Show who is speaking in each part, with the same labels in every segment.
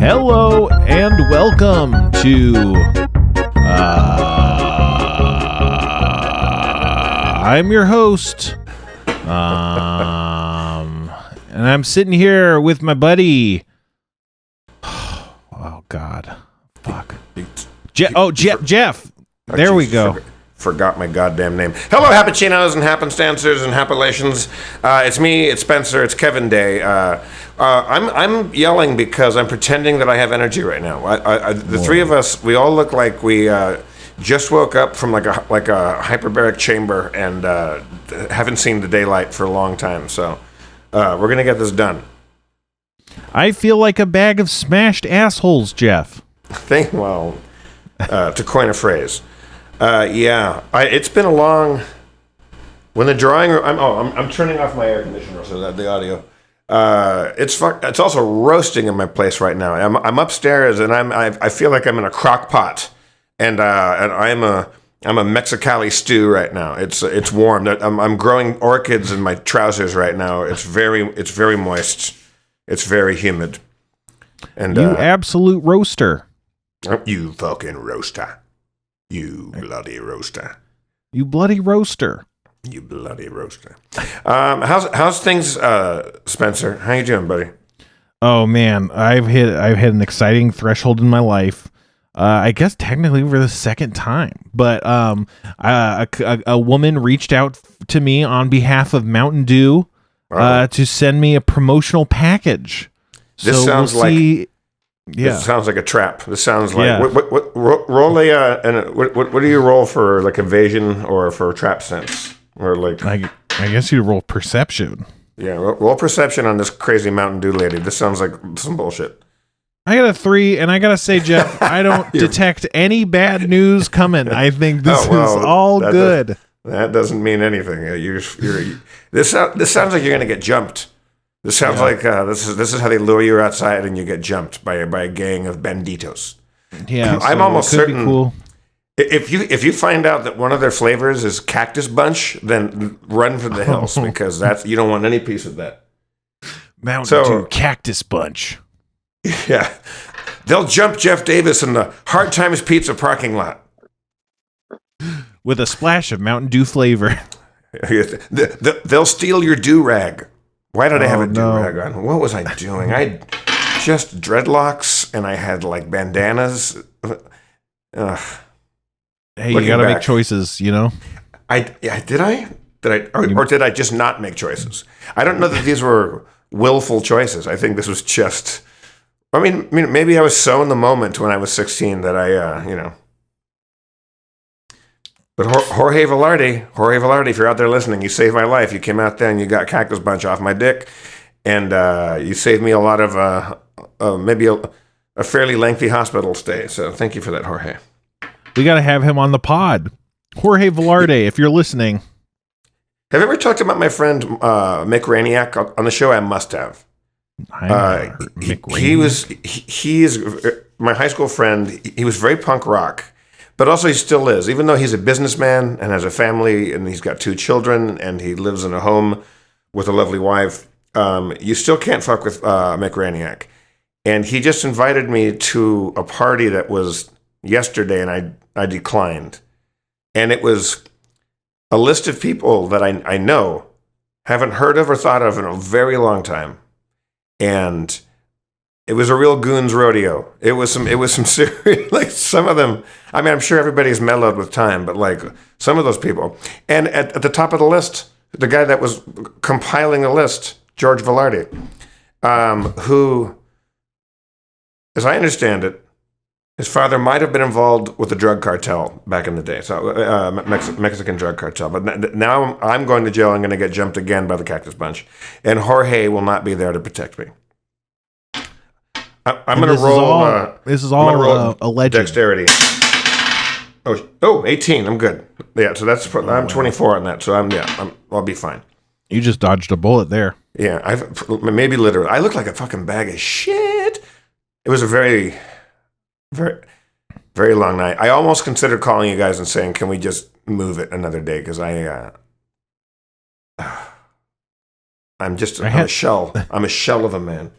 Speaker 1: Hello and welcome to I'm your host. And I'm sitting here with my buddy. Oh God. Fuck. Jeff. There we go.
Speaker 2: Forgot my goddamn name. Hello, Happuccinos and Happenstancers and Happalations. It's me, it's Spencer, it's Kevin Day. I'm yelling because I'm pretending that I have energy right now. The three of us, we all look like we just woke up from like a hyperbaric chamber and haven't seen the daylight for a long time. So we're gonna get this done.
Speaker 1: I feel like a bag of smashed assholes, Jeff.
Speaker 2: To coin a phrase. It's been a long. When the drawing room, I'm turning off my air conditioner so that the audio. It's also roasting in my place right now. I'm upstairs and I feel like I'm in a crock pot, and I'm a Mexicali stew right now. It's warm. I'm growing orchids in my trousers right now. It's very moist. It's very humid. And
Speaker 1: you absolute roaster.
Speaker 2: You fucking roaster. You bloody roaster.
Speaker 1: You bloody roaster.
Speaker 2: You bloody roaster. How's things, Spencer? How you doing, buddy?
Speaker 1: Oh man, I've hit an exciting threshold in my life. I guess technically for the second time, but a woman reached out to me on behalf of Mountain Dew to send me a promotional package.
Speaker 2: This sounds like a trap. This sounds like what roll what do you roll for, like evasion or for trap sense, or like
Speaker 1: I guess you roll perception.
Speaker 2: Yeah, roll perception on this crazy Mountain Dew lady. This sounds like some bullshit.
Speaker 1: I got a 3, and I gotta say, Jeff, I don't detect any bad news coming. I think this is all good.
Speaker 2: That doesn't mean anything. This sounds like you're gonna get jumped. This sounds like this is how they lure you outside and you get jumped by a gang of banditos.
Speaker 1: Yeah,
Speaker 2: I'm almost certain. Cool. If you find out that one of their flavors is Cactus Bunch, then run for the hills because you don't want any piece of that.
Speaker 1: Mountain Dew Cactus Bunch.
Speaker 2: Yeah, they'll jump Jeff Davis in the Hard Times Pizza parking lot
Speaker 1: with a splash of Mountain Dew flavor.
Speaker 2: They'll steal your do-rag. Why did I have a do-rag on? What was I doing? I just dreadlocks, and I had like bandanas.
Speaker 1: Hey, you gotta make choices, you know?
Speaker 2: Did I, or did I just not make choices? I don't know that these were willful choices. I think this was just, I mean, maybe I was so in the moment when I was 16 that I. But Jorge Velarde, if you're out there listening, you saved my life. You came out there and you got Cactus Bunch off my dick, and you saved me a lot of maybe a fairly lengthy hospital stay. So thank you for that, Jorge.
Speaker 1: We got to have him on the pod. Jorge Velarde, if you're listening.
Speaker 2: Have you ever talked about my friend Mick Raniak on the show? I must have. He is my high school friend. He was very punk rock. But also he still is, even though he's a businessman and has a family and he's got 2 children and he lives in a home with a lovely wife, you still can't fuck with Mick Raniak. And he just invited me to a party that was yesterday and I declined. And it was a list of people that I know, haven't heard of or thought of in a very long time. And it was a real goons rodeo. It was some serious, like some of them. I mean, I'm sure everybody's mellowed with time, but like some of those people. And at the top of the list, the guy that was compiling the list, George Velarde, who, as I understand it, his father might have been involved with the drug cartel back in the day, so Mexican drug cartel. But now I'm going to jail. I'm going to get jumped again by the Cactus Bunch, and Jorge will not be there to protect me. I'm going to roll.
Speaker 1: This is all alleged.
Speaker 2: Dexterity. Oh, 18. I'm good. Yeah, so I'm 24 on that. So I'll be fine.
Speaker 1: You just dodged a bullet there.
Speaker 2: Yeah, maybe literally. I look like a fucking bag of shit. It was a very, very, very long night. I almost considered calling you guys and saying, "Can we just move it another day?" Because I'm a shell. I'm a shell of a man.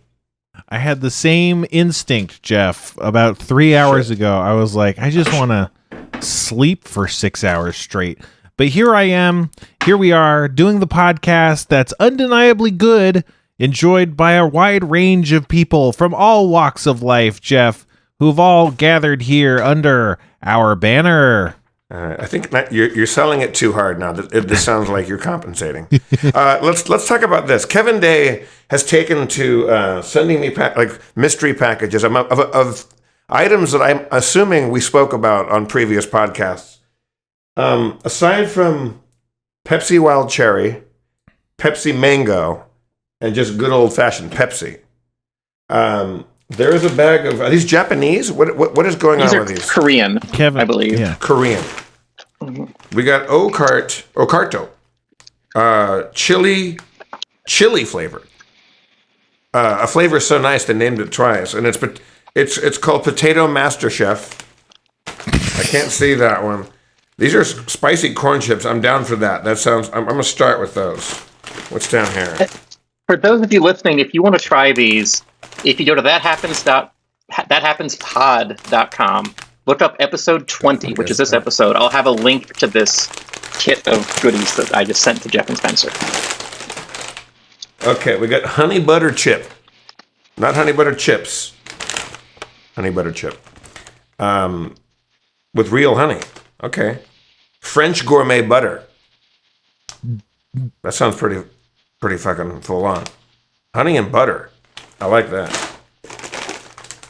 Speaker 1: I had the same instinct, Jeff, about 3 hours ago. I was like, I just want to sleep for 6 hours straight. But here I am. Here we are doing the podcast that's undeniably good, enjoyed by a wide range of people from all walks of life, Jeff, who've all gathered here under our banner.
Speaker 2: I think you're selling it too hard now. This sounds like you're compensating. Let's talk about this. Kevin Day has taken to sending me mystery packages of items that I'm assuming we spoke about on previous podcasts. Aside from Pepsi Wild Cherry, Pepsi Mango, and just good old fashioned Pepsi. There is a bag of. Are these Japanese? What is going on with these?
Speaker 3: Korean,
Speaker 1: Kevin,
Speaker 3: I believe.
Speaker 1: Yeah.
Speaker 2: Korean. Mm-hmm. We got Okarto, chili flavored. A flavor so nice they named it twice, and it's called Potato Master Chef. I can't see that one. These are spicy corn chips. I'm down for that. That sounds. I'm gonna start with those. What's down here?
Speaker 3: For those of you listening, if you want to try these, if you go to thathappenspod.com, look up episode 20, which is this episode. I'll have a link to this kit of goodies that I just sent to Jeff and Spencer.
Speaker 2: Okay, we got honey butter chip. Not honey butter chips. Honey butter chip. With real honey. Okay. French gourmet butter. That sounds pretty fucking full on. Honey and butter. I like that.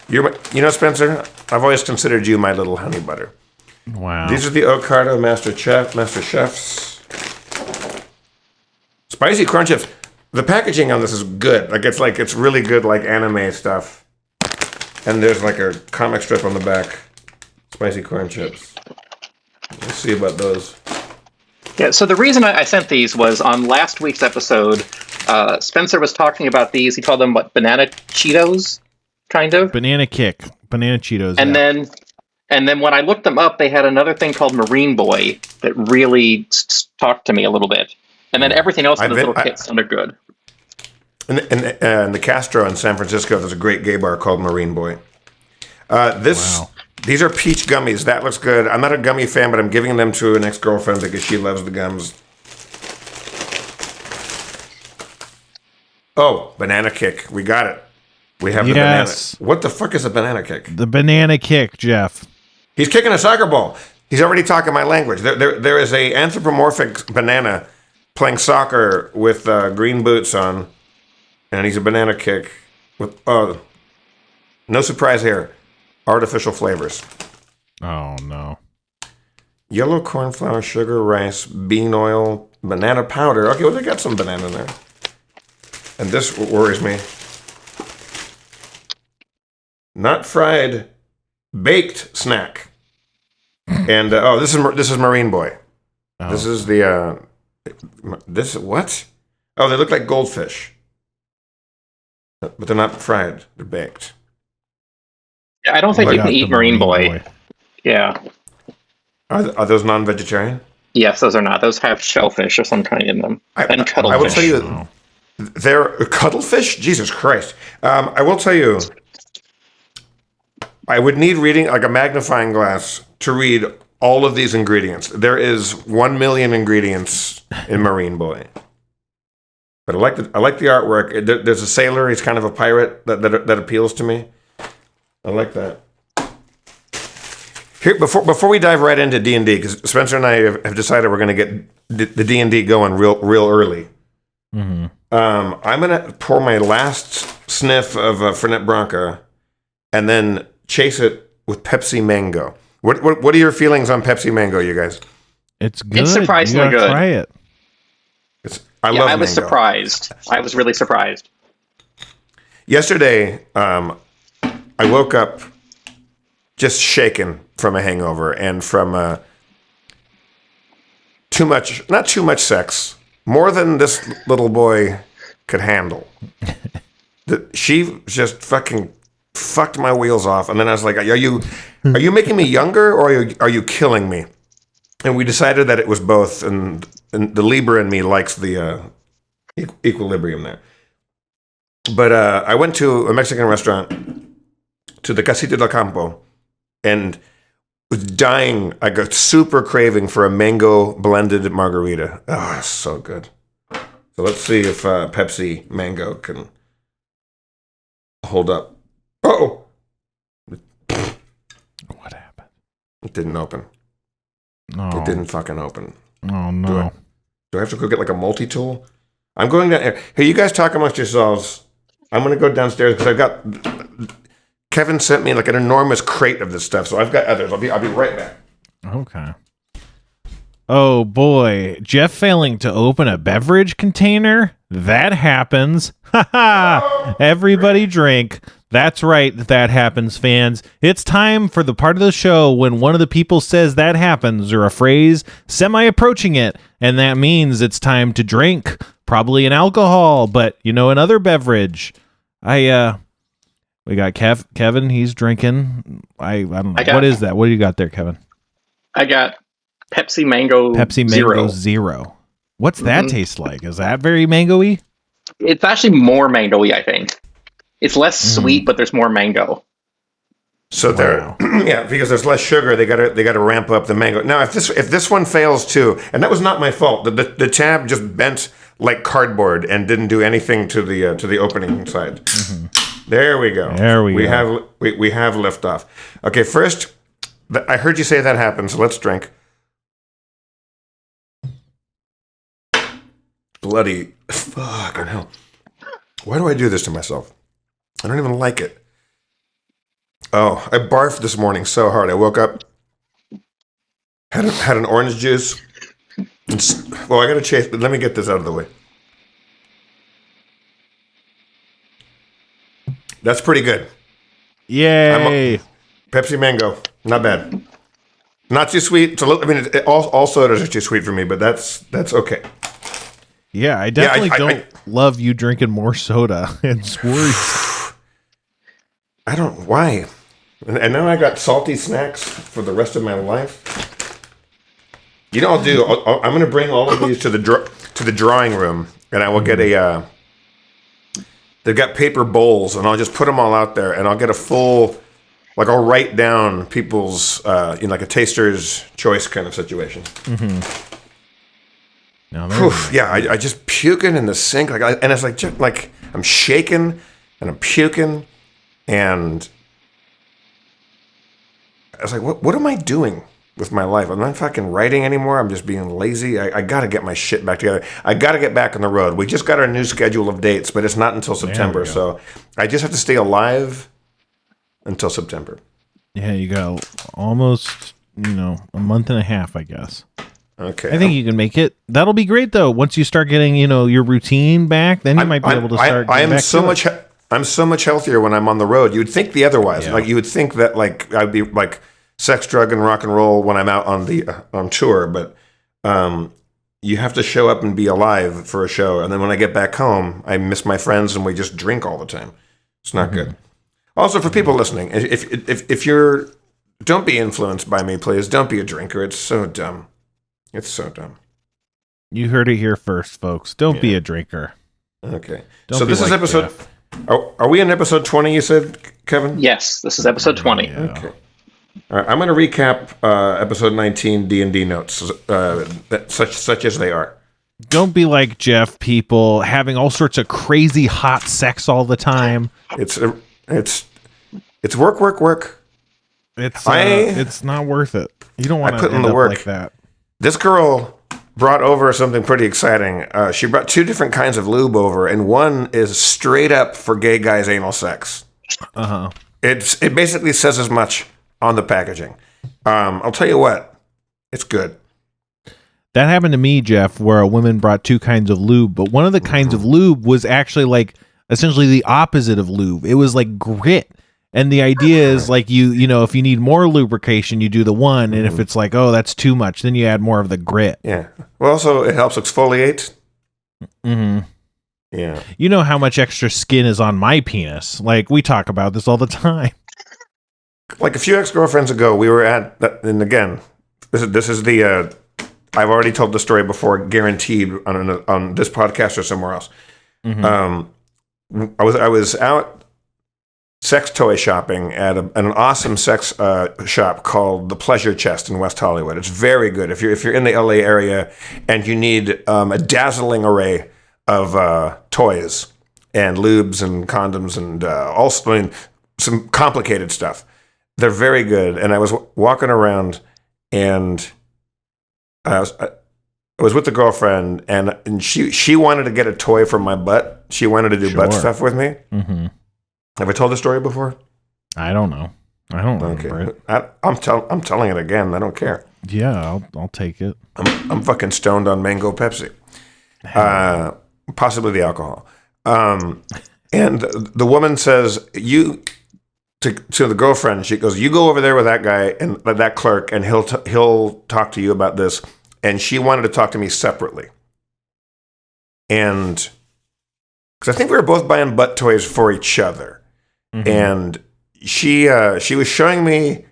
Speaker 2: You know, Spencer, I've always considered you my little honey butter.
Speaker 1: Wow.
Speaker 2: These are the Okarto Master Chefs. Spicy corn chips. The packaging on this is good. It's really good, like anime stuff. And there's like a comic strip on the back. Spicy corn chips. Let's see about those.
Speaker 3: Yeah, so the reason I sent these was on last week's episode, Spencer was talking about these. He called them, banana Cheetos, kind of?
Speaker 1: Banana Cheetos.
Speaker 3: And then when I looked them up, they had another thing called Marine Boy that really talked to me a little bit. And then everything else in the little kit sounded good.
Speaker 2: In the Castro in San Francisco, there's a great gay bar called Marine Boy. Wow. These are peach gummies. That looks good. I'm not a gummy fan, but I'm giving them to an ex-girlfriend because she loves the gums. Oh, banana kick. We got it. We have the banana. What the fuck is a banana kick?
Speaker 1: The banana kick, Jeff.
Speaker 2: He's kicking a soccer ball. He's already talking my language. There is a anthropomorphic banana playing soccer with green boots on, and he's a banana kick with no surprise here. Artificial flavors.
Speaker 1: Oh, no.
Speaker 2: Yellow corn flour, sugar, rice, bean oil, banana powder. Okay, well, they got some banana in there. And this worries me. Not fried, baked snack. And, this is Marine Boy. Oh. This is the, what? Oh, they look like goldfish. But they're not fried. They're baked.
Speaker 3: I don't think you can eat Marine Boy. Yeah.
Speaker 2: Are those non-vegetarian?
Speaker 3: Yes, those are not. Those have shellfish or some kind in them. And cuttlefish.
Speaker 2: I will tell you, they're cuttlefish? Jesus Christ. I will tell you, I would need reading like a magnifying glass to read all of these ingredients. There is 1 million ingredients in Marine Boy. But I like the artwork. There's a sailor. He's kind of a pirate that appeals to me. I like that. Here, before we dive right into D&D, because Spencer and I have decided we're going to get the D&D going real early. Mm-hmm. I'm going to pour my last sniff of Fernet Branca and then chase it with Pepsi Mango. What are your feelings on Pepsi Mango, you guys?
Speaker 1: It's good.
Speaker 3: It's surprisingly good.
Speaker 1: Try it.
Speaker 2: I love
Speaker 3: I was
Speaker 2: mango.
Speaker 3: surprised. I was really surprised.
Speaker 2: Yesterday, I woke up just shaken from a hangover and from not too much sex, more than this little boy could handle. She just fucking fucked my wheels off, and then I was like, "Are you making me younger, or are you killing me?" And we decided that it was both, and the Libra in me likes the equilibrium there. But I went to a Mexican restaurant, to the Casita del Campo, and was dying. I got super craving for a mango blended margarita. Oh, it's so good. So let's see if Pepsi Mango can hold up. Oh!
Speaker 1: What happened?
Speaker 2: It didn't open.
Speaker 1: No.
Speaker 2: It didn't fucking open.
Speaker 1: Oh, no.
Speaker 2: Do I have to go get like a multi-tool? I'm going down here. Hey, you guys talk amongst yourselves. I'm going to go downstairs because I've got... Kevin sent me like an enormous crate of this stuff, so I've got others. I'll be right back.
Speaker 1: Okay. Oh, boy. Jeff failing to open a beverage container? That happens. Ha ha! Everybody drink. That's right, that happens, fans. It's time for the part of the show when one of the people says that happens, or a phrase semi-approaching it, and that means it's time to drink. Probably an alcohol, but, another beverage. We got Kevin, he's drinking. I don't know. What is that? What do you got there, Kevin?
Speaker 3: I got Pepsi Mango
Speaker 1: Zero. What's that taste like? Is that very mango-y?
Speaker 3: It's actually more mango-y, I think. It's less sweet, but there's more mango.
Speaker 2: So because there's less sugar, they gotta ramp up the mango. Now, if this one fails too, and that was not my fault, the tab just bent like cardboard and didn't do anything to the opening side. Mm-hmm. There we go. We have liftoff. Okay, first, I heard you say that happened, so let's drink. Bloody fucking hell! Why do I do this to myself? I don't even like it. Oh, I barfed this morning so hard. I woke up, had an orange juice. Well, I gotta chase, but let me get this out of the way. That's pretty good.
Speaker 1: Yay!
Speaker 2: Pepsi Mango, not bad. Not too sweet. So all sodas are too sweet for me, but that's okay.
Speaker 1: Yeah, I definitely don't love you drinking more soda and Swords.
Speaker 2: I don't. Why? And now I got salty snacks for the rest of my life. I'll do. I'm going to bring all of these to the drawing room, and I will get a. They've got paper bowls, and I'll just put them all out there, and I'll get a full. Like I'll write down people's, like a taster's choice kind of situation.
Speaker 1: Mm-hmm.
Speaker 2: I just puking in the sink, and it's like I'm shaking and I'm puking. And I was like, what am I doing with my life? I'm not fucking writing anymore. I'm just being lazy. I got to get my shit back together. I got to get back on the road. We just got our new schedule of dates, but it's not until September. So I just have to stay alive until September.
Speaker 1: Yeah, you got almost, a month and a half, I guess.
Speaker 2: Okay.
Speaker 1: I think you can make it. That'll be great, though. Once you start getting, your routine back, then you might be able to start.
Speaker 2: I'm so much healthier when I'm on the road. You would think the otherwise. Yeah. Like you would think that I'd be like sex, drug, and rock and roll when I'm out on tour. But you have to show up and be alive for a show. And then when I get back home, I miss my friends and we just drink all the time. It's not good. Also, for people listening, if you're, don't be influenced by me, please. Don't be a drinker. It's so dumb. It's so dumb.
Speaker 1: You heard it here first, folks. Don't be a drinker.
Speaker 2: Okay. So this is episode. Jeff. Are we in episode 20, you said, Kevin?
Speaker 3: Yes, this is episode 20.
Speaker 2: Yeah. Okay. All right, I'm going to recap episode 19 D&D notes, such as they are.
Speaker 1: Don't be like Jeff, people, having all sorts of crazy hot sex all the time.
Speaker 2: It's work.
Speaker 1: It's not worth it. You don't want to end up like that.
Speaker 2: This girl brought over something pretty exciting. She brought 2 different kinds of lube over, and one is straight up for gay guys' anal sex.
Speaker 1: Uh-huh.
Speaker 2: It basically says as much on the packaging. I'll tell you what, it's good.
Speaker 1: That happened to me, Jeff, where a woman brought 2 kinds of lube, but one of the kinds of lube was actually essentially the opposite of lube. It was like grit. And the idea is if you need more lubrication, you do the one. And if it's like, oh, that's too much, then you add more of the grit.
Speaker 2: Yeah. Well, also, it helps exfoliate.
Speaker 1: Mm-hmm.
Speaker 2: Yeah.
Speaker 1: You know how much extra skin is on my penis. We talk about this all the time.
Speaker 2: Like a few ex-girlfriends ago, we were at, and again, this is the, I've already told the story before, guaranteed on this podcast or somewhere else. Mm-hmm. I was out sex toy shopping at an awesome sex shop called the Pleasure Chest in West Hollywood. It's very good if you're in the LA area and you need a dazzling array of toys and lubes and condoms and also some complicated stuff. They're very good. And I was walking around and I was with the girlfriend and she wanted to get a toy from my butt. She wanted to do butt stuff with me.
Speaker 1: Mm-hmm.
Speaker 2: Have I told the story before?
Speaker 1: I don't know. I don't remember it.
Speaker 2: I'm telling it again. I don't care.
Speaker 1: Yeah, I'll take it.
Speaker 2: I'm fucking stoned on mango Pepsi. Possibly the alcohol. And the woman says, to the girlfriend, she goes, you go over there with that guy and that clerk, and he'll talk to you about this. And she wanted to talk to me separately. And because I think we were both buying butt toys for each other. Mm-hmm. And she was showing me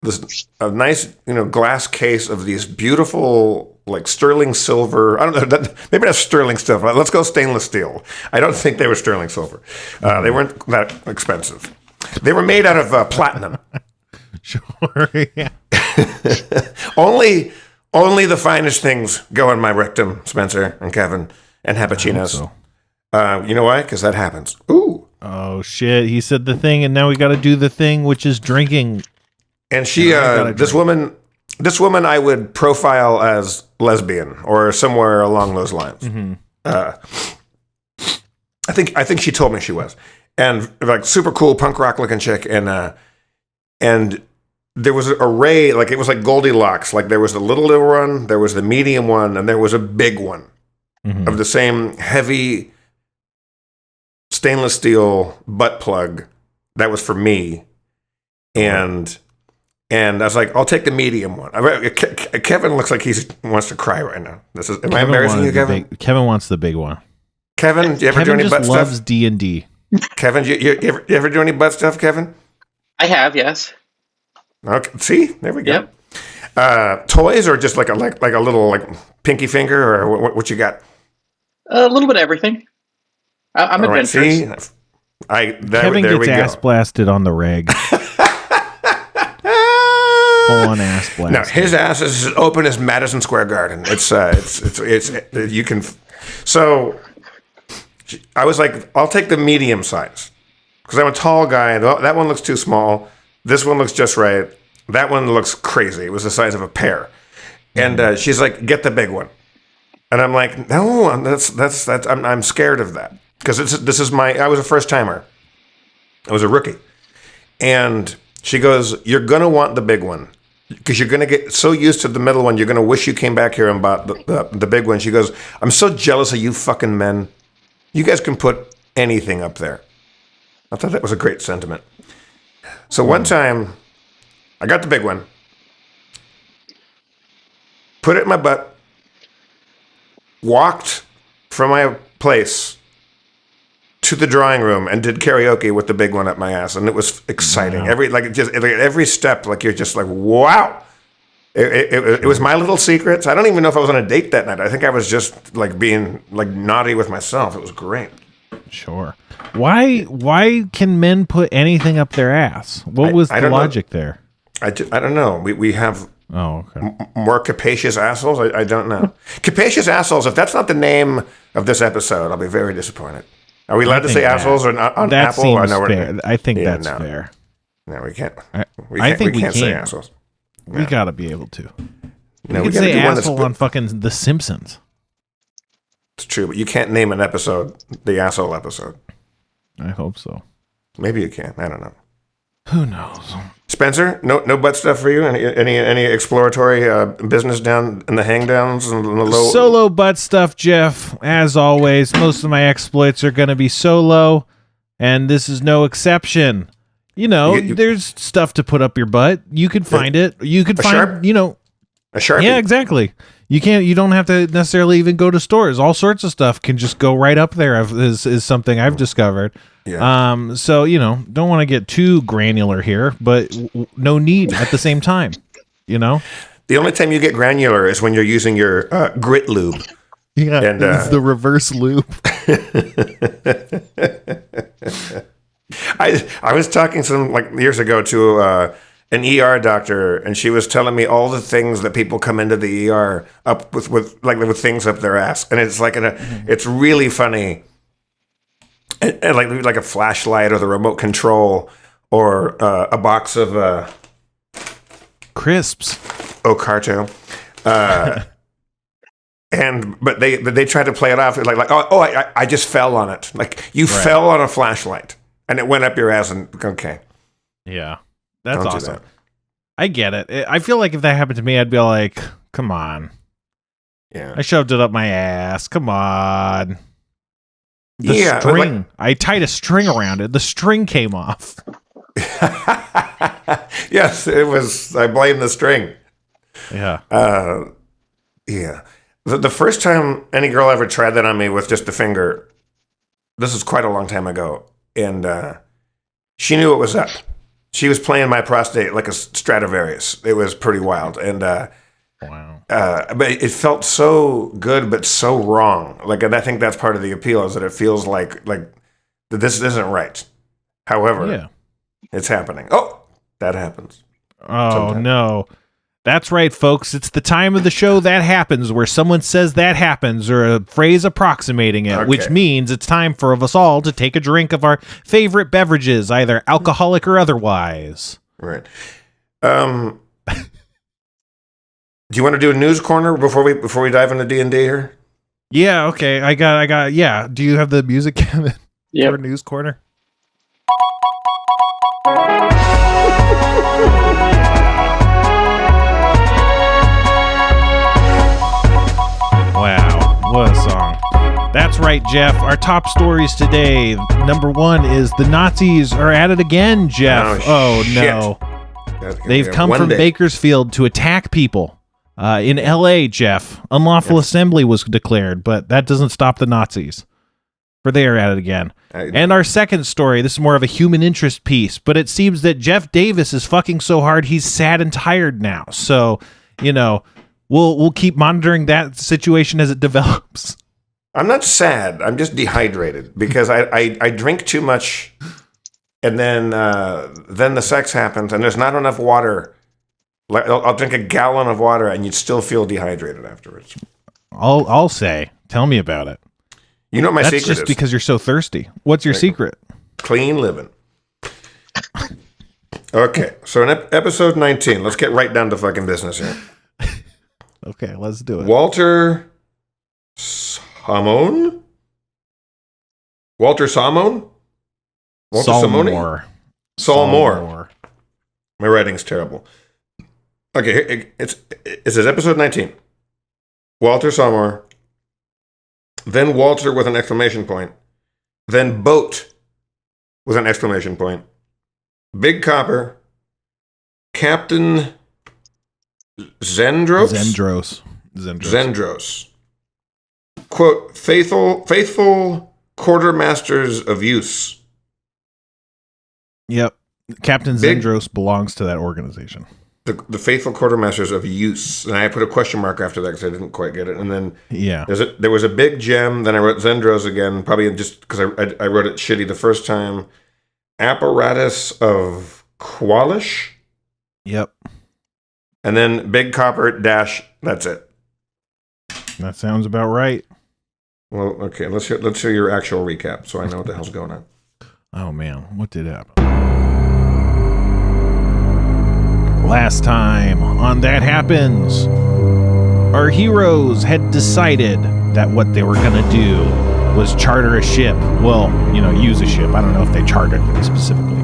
Speaker 2: this a nice glass case of these beautiful like sterling silver. I don't know, maybe that's sterling stuff. Let's go stainless steel. I don't think they were sterling silver. They weren't that expensive. They were made out of platinum.
Speaker 1: Sure, yeah.
Speaker 2: Only the finest things go in my rectum, Spencer and Kevin and Hapachinos.
Speaker 1: So.
Speaker 2: You know why? Because that happens. Ooh.
Speaker 1: Oh shit! He said the thing, and now we got to do the thing, which is drinking.
Speaker 2: And she, this woman, I would profile as lesbian or somewhere along those lines.
Speaker 1: Mm-hmm.
Speaker 2: I think she told me she was, and like super cool punk rock looking chick, and there was an array, like it was like Goldilocks. Like there was the little one, there was the medium one, and there was a big one of the same heavy stainless steel butt plug that was for me, and I was like, I'll take the medium one. Kevin looks like he wants to cry right now. Am I embarrassing you, Kevin?
Speaker 1: Kevin wants the big one.
Speaker 2: Kevin, do you ever do any butt stuff?
Speaker 1: Kevin just loves D&D.
Speaker 2: Kevin, you ever do any butt stuff, Kevin?
Speaker 3: I have, yes.
Speaker 2: Okay, see, there we go.
Speaker 3: Yep.
Speaker 2: Toys or just like a little like pinky finger or what you got?
Speaker 3: A little bit of everything. I'm adventurous.
Speaker 1: Kevin gets ass blasted on the reg. Full on ass blast.
Speaker 2: No, his ass is as open as Madison Square Garden. It's you can. So I was like, I'll take the medium size because I'm a tall guy. That one looks too small. This one looks just right. That one looks crazy. It was the size of a pear. And she's like, get the big one. And I'm like, no, that's I'm scared of that because I was a first timer. I was a rookie. And she goes, you're going to want the big one because you're going to get so used to the middle one. You're going to wish you came back here and bought the big one. She goes, I'm so jealous of you fucking men. You guys can put anything up there. I thought that was a great sentiment. So one time I got the big one, put it in my butt, walked from my place to the drawing room and did karaoke with the big one up my ass, and it was exciting. Wow. Every step, like you're just like, wow. It was my little secrets. I don't even know if I was on a date that night. I think I was just like being like naughty with myself. It was great.
Speaker 1: Sure. Why can men put anything up their ass? What was the logic there?
Speaker 2: I don't know. We have more capacious assholes. I don't know. Capacious assholes. If that's not the name of this episode, I'll be very disappointed. Are we allowed to say assholes or not on
Speaker 1: that
Speaker 2: Apple?
Speaker 1: Seems fair. I think that's fair.
Speaker 2: No, we can't. We
Speaker 1: can't
Speaker 2: say assholes.
Speaker 1: We gotta be able to.
Speaker 2: No,
Speaker 1: we can say asshole on fucking The Simpsons.
Speaker 2: It's true, but you can't name an episode the asshole episode.
Speaker 1: I hope so.
Speaker 2: Maybe you can. I don't know.
Speaker 1: Who knows?
Speaker 2: Spencer, no butt stuff for you? Any exploratory business down in the hangdowns and the low
Speaker 1: solo butt stuff, Jeff? As always, most of my exploits are going to be solo, and this is no exception. There's stuff to put up your butt. You could find it. You could find,
Speaker 2: sharp? A Sharpie.
Speaker 1: Yeah, exactly. You don't have to necessarily even go to stores. All sorts of stuff can just go right up there is something I've discovered.
Speaker 2: Yeah.
Speaker 1: So, don't want to get too granular here, but no need at the same time,
Speaker 2: The only time you get granular is when you're using your grit lube.
Speaker 1: Yeah,
Speaker 2: And
Speaker 1: it's the reverse loop.
Speaker 2: I was talking some like years ago to an ER doctor, and she was telling me all the things that people come into the ER up with things up their ass, and it's like it's really funny, and like a flashlight or the remote control or a box of
Speaker 1: crisps,
Speaker 2: Ocarto, but they try to play it off like I just fell on it, like you fell on a flashlight and it went up your ass, and okay.
Speaker 1: Yeah, that's
Speaker 2: Don't
Speaker 1: awesome.
Speaker 2: do that.
Speaker 1: I get it. I feel like if that happened to me, I'd be like, come on.
Speaker 2: Yeah.
Speaker 1: I shoved it up my ass. Come on.
Speaker 2: The
Speaker 1: string. I tied a string around it. The string came off.
Speaker 2: Yes, it was. I blame the string.
Speaker 1: Yeah.
Speaker 2: Yeah. The first time any girl ever tried that on me with just a finger, this is quite a long time ago, and she knew what was up. She was playing my prostate like a Stradivarius. It was pretty wild, and
Speaker 1: wow.
Speaker 2: but it felt so good, but so wrong. Like, and I think that's part of the appeal, is that it feels like this isn't right. However, it's happening. Oh, that happens.
Speaker 1: Oh
Speaker 2: sometimes.
Speaker 1: No. That's right, folks. It's the time of the show that happens where someone says that happens, or a phrase approximating it, which means it's time for us all to take a drink of our favorite beverages, either alcoholic or otherwise.
Speaker 2: Right. Do you want to do a news corner before we dive into D&D here?
Speaker 1: Yeah. Okay. I got. Yeah. Do you have the music, Kevin?
Speaker 3: Yeah.
Speaker 1: For news corner. Wow, what a song. That's right, Jeff. Our top stories today. Number one is the Nazis are at it again, Jeff. Oh no. They've come from Bakersfield to attack people. In L.A., Jeff, unlawful assembly was declared, but that doesn't stop the Nazis. For they are at it again. And our second story, this is more of a human interest piece, but it seems that Jeff Davis is fucking so hard he's sad and tired now. So, we'll keep monitoring that situation as it develops.
Speaker 2: I'm not sad. I'm just dehydrated because I drink too much, and then the sex happens, and there's not enough water. Like I'll drink a gallon of water, and you'd still feel dehydrated afterwards.
Speaker 1: I'll say, tell me about it.
Speaker 2: You know what my
Speaker 1: That's
Speaker 2: secret is?
Speaker 1: just because you're so thirsty. What's your secret?
Speaker 2: Clean living. Okay, so in episode 19, let's get right down to fucking business here.
Speaker 1: Okay, let's do it.
Speaker 2: Walter Samone? Walter Samone? Walter Samone? Saul Moore. My writing's terrible. Okay, it says episode 19. Walter Samore. Then Walter with an exclamation point. Then Boat with an exclamation point. Big Copper. Captain Zendros. Quote, faithful quartermasters of use.
Speaker 1: Yep. Captain Zendros belongs to that organization.
Speaker 2: The faithful quartermasters of use. And I put a question mark after that because I didn't quite get it. And then there was a big gem. Then I wrote Zendros again, probably just because I wrote it shitty the first time. Apparatus of Qualish.
Speaker 1: Yep.
Speaker 2: And then Big Copper dash. That's it.
Speaker 1: That sounds about right.
Speaker 2: Well, okay. Let's hear your actual recap, so I know what the hell's going on.
Speaker 1: Oh man, what did happen? Last time on That Happens, our heroes had decided that what they were going to do was charter a ship. Well, use a ship. I don't know if they chartered it specifically.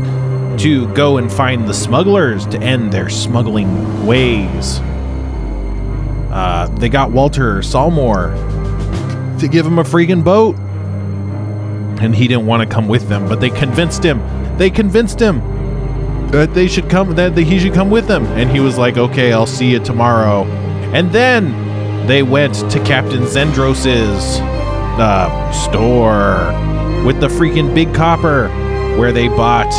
Speaker 1: To go and find the smugglers to end their smuggling ways. They got Walter Salmore to give him a freaking boat. And he didn't want to come with them, but they convinced him. That they should come, that he should come with them. And he was like, okay, I'll see you tomorrow. And then they went to Captain Zendros's store with the freaking Big Copper, where they bought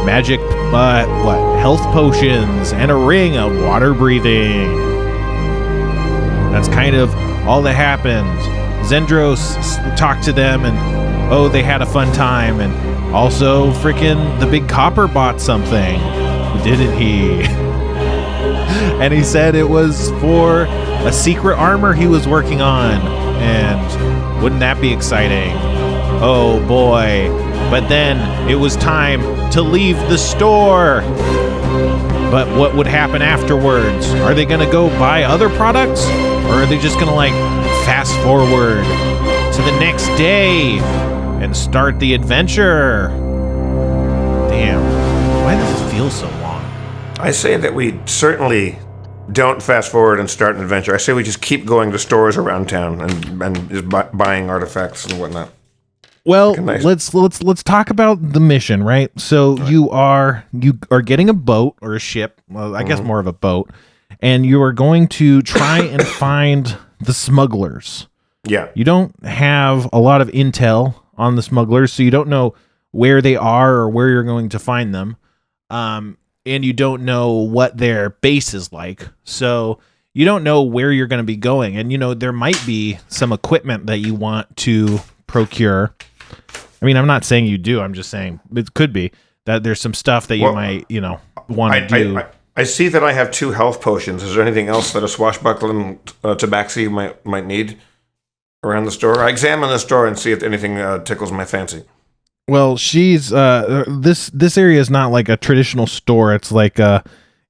Speaker 1: magic, health potions and a ring of water breathing. That's kind of all that happened. Zendros talked to them, and they had a fun time, and also freaking the Big Copper bought something, didn't he? And he said it was for a secret armor he was working on, and wouldn't that be exciting? Oh boy. But then it was time to leave the store. But what would happen afterwards? Are they going to go buy other products? Or are they just going to like fast forward to the next day and start the adventure? Damn. Why does it feel so long?
Speaker 2: I say that we certainly don't fast forward and start an adventure. I say we just keep going to stores around town and just buying artifacts and whatnot.
Speaker 1: Well, let's talk about the mission, right? So you are getting a boat or a ship, well, I guess more of a boat, and you are going to try and find the smugglers.
Speaker 2: Yeah.
Speaker 1: You don't have a lot of intel on the smugglers, so you don't know where they are or where you're going to find them. And you don't know what their base is like. So you don't know where you're going to be going. And, there might be some equipment that you want to procure. I mean, I'm not saying you do. I'm just saying it could be that there's some stuff that you might, want to do.
Speaker 2: I see that I have 2 health potions. Is there anything else that a swashbuckling tabaxi might need around the store? I examine the store and see if anything tickles my fancy.
Speaker 1: Well, she's this area is not like a traditional store. It's like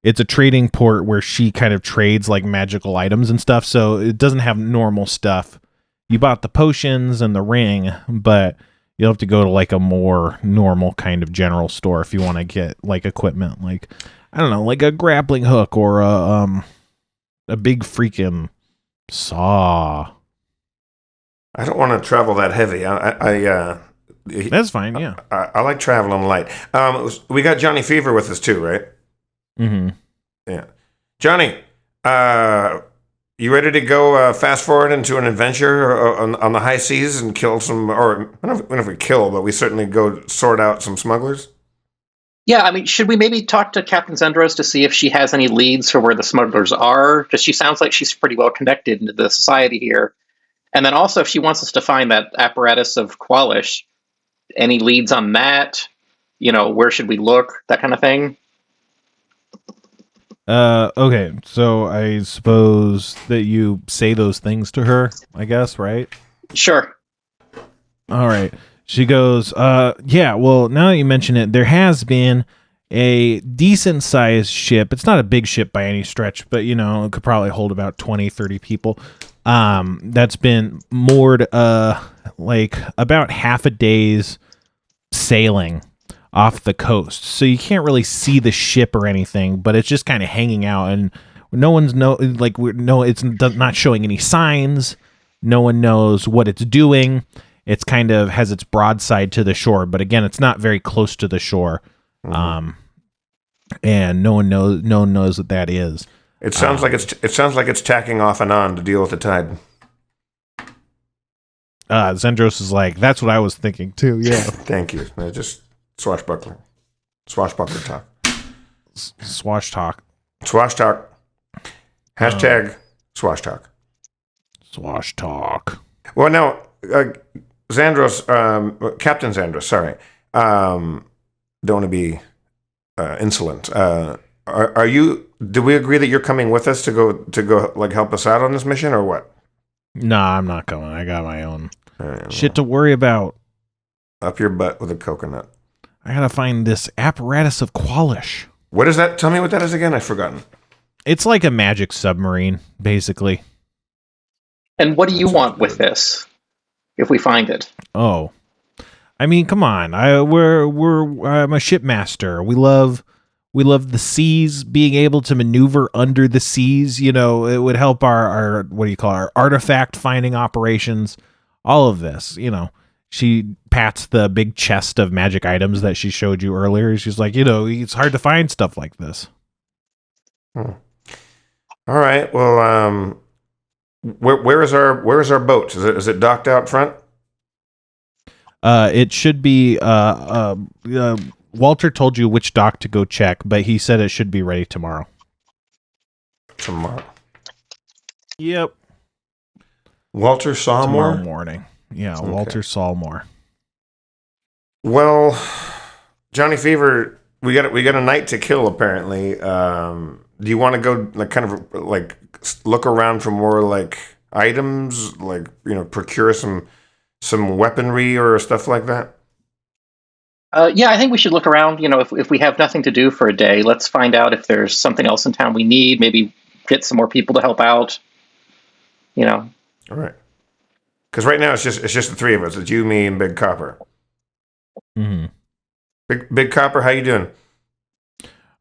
Speaker 1: it's a trading port where she kind of trades like magical items and stuff. So it doesn't have normal stuff. You bought the potions and the ring, but you'll have to go to like a more normal kind of general store if you want to get like equipment, like I don't know, like a grappling hook or a big freaking saw.
Speaker 2: I don't want to travel that heavy.
Speaker 1: That's fine, yeah.
Speaker 2: I like traveling light. We got Johnny Fever with us too, right?
Speaker 1: Mm-hmm.
Speaker 2: Yeah. Johnny, you ready to go fast forward into an adventure on the high seas and kill some, or I don't know if we kill, but we certainly go sort out some smugglers?
Speaker 3: Yeah, I mean, should we maybe talk to Captain Zendros to see if she has any leads for where the smugglers are? Because she sounds like she's pretty well connected into the society here. And then also, if she wants us to find that apparatus of Qualish, any leads on that? Where should we look? That kind of thing.
Speaker 1: Okay, so I suppose that you say those things to her, I guess, right?
Speaker 3: Sure.
Speaker 1: All right. She goes, yeah, well, now that you mention it, there has been a decent sized ship. It's not a big ship by any stretch, but, it could probably hold about 20, 30 people. That's been moored, like about half a day's sailing off the coast, so you can't really see the ship or anything, but it's just kind of hanging out, and it's not showing any signs. No one knows what it's doing. It's kind of has its broadside to the shore, but again, it's not very close to the shore. And no one knows what that is.
Speaker 2: It sounds like it's tacking off and on to deal with the tide.
Speaker 1: Zendros is like, that's what I was thinking too. Yeah.
Speaker 2: Thank you. Just swashbuckler talk.
Speaker 1: Swash talk.
Speaker 2: Swash talk. Hashtag swash talk.
Speaker 1: Swash talk.
Speaker 2: Well, now, Zandros, Captain Zandros, sorry. Don't want to be insolent. Are you? Do we agree that you're coming with us to go like help us out on this mission, or what?
Speaker 1: Nah, I'm not going. I got my own shit to worry about.
Speaker 2: Up your butt with a coconut.
Speaker 1: I gotta find this apparatus of Qualish.
Speaker 2: What is that? Tell me what that is again. I've forgotten.
Speaker 1: It's like a magic submarine, basically.
Speaker 3: And what do you want with this? If we find it?
Speaker 1: Oh, I mean, come on. I'm a shipmaster. We love the seas, being able to maneuver under the seas. It would help our what do you call it, our artifact finding operations. All of this, She pats the big chest of magic items that she showed you earlier. She's like, it's hard to find stuff like this.
Speaker 2: All right. Well, where is our boat? Is it docked out front?
Speaker 1: It should be. Walter told you which dock to go check, but he said it should be ready tomorrow.
Speaker 2: Tomorrow.
Speaker 1: Yep.
Speaker 2: Walter
Speaker 1: tomorrow
Speaker 2: Sawmore?
Speaker 1: morning. Yeah,
Speaker 2: Okay.
Speaker 1: Walter Sawmore.
Speaker 2: Well, Johnny Fever, we got a night to kill apparently. Do you want to go like kind of like look around for more like items, like procure some weaponry or stuff like that?
Speaker 3: Yeah, I think we should look around. If we have nothing to do for a day, let's find out if there's something else in town we need. Maybe get some more people to help out.
Speaker 2: All right. Because right now it's just the three of us. It's you, me, and Big Copper.
Speaker 1: Mm-hmm.
Speaker 2: Big Copper, how you doing?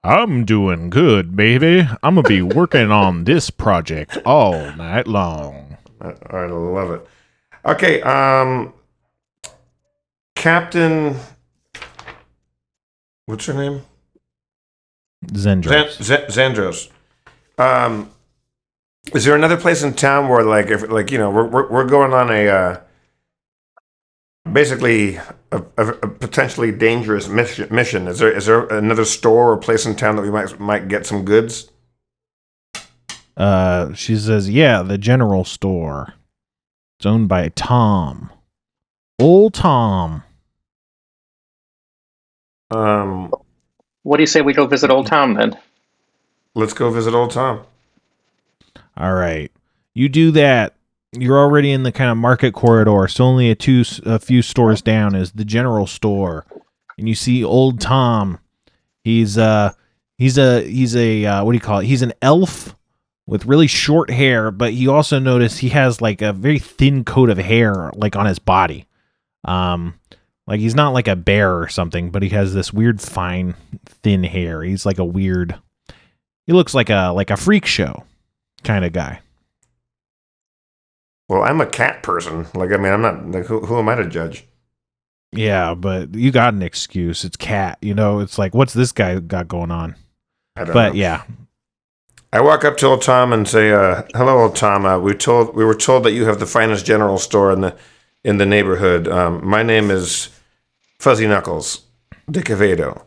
Speaker 1: I'm doing good, baby. I'm gonna be working on this project all night long.
Speaker 2: All right, I love it. Okay, Captain, what's her name?
Speaker 1: Zendros.
Speaker 2: Zandros. Is there another place in town where, like, if we're going on a basically a potentially dangerous mission? Is there another store or place in town that we might get some goods?
Speaker 1: She says, yeah, the general store. It's owned by Tom. Old Tom.
Speaker 3: What do you say we go visit Old Tom then?
Speaker 2: Let's go visit Old Tom.
Speaker 1: All right. You do that. You're already in the kind of market corridor. So only a few stores down is the general store. And you see Old Tom. He's a what do you call it? He's an elf with really short hair, but you also notice he has like a very thin coat of hair like on his body. Like he's not like a bear or something, but he has this weird fine thin hair. He's like he looks like a freak show kind of guy.
Speaker 2: Well, I'm a cat person. Like, I mean, I'm not. Like, who am I to judge?
Speaker 1: Yeah, but you got an excuse. It's cat. It's like, what's this guy got going on?
Speaker 2: I don't know.
Speaker 1: But yeah,
Speaker 2: I walk up to Old Tom and say, "Hello, Old Tom. We were told that you have the finest general store in the neighborhood. My name is Fuzzyknuckles DeFever,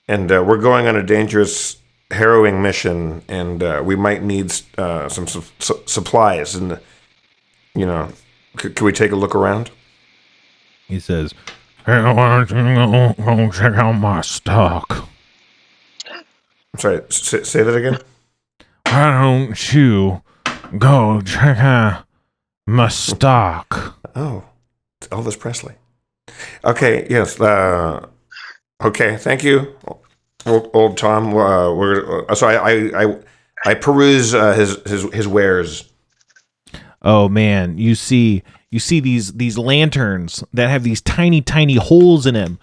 Speaker 2: and we're going on a dangerous, harrowing mission, and we might need some supplies. And can we take a look around?"
Speaker 1: he says, "Hey, why don't you go check out my stock?
Speaker 2: I'm sorry. Say that again.
Speaker 1: Why don't you go check out my stock?"
Speaker 2: Oh, it's Elvis Presley. Okay. Yes. Okay. Thank you, Old Tom. I peruse his wares.
Speaker 1: Oh man, you see these lanterns that have these tiny holes in them,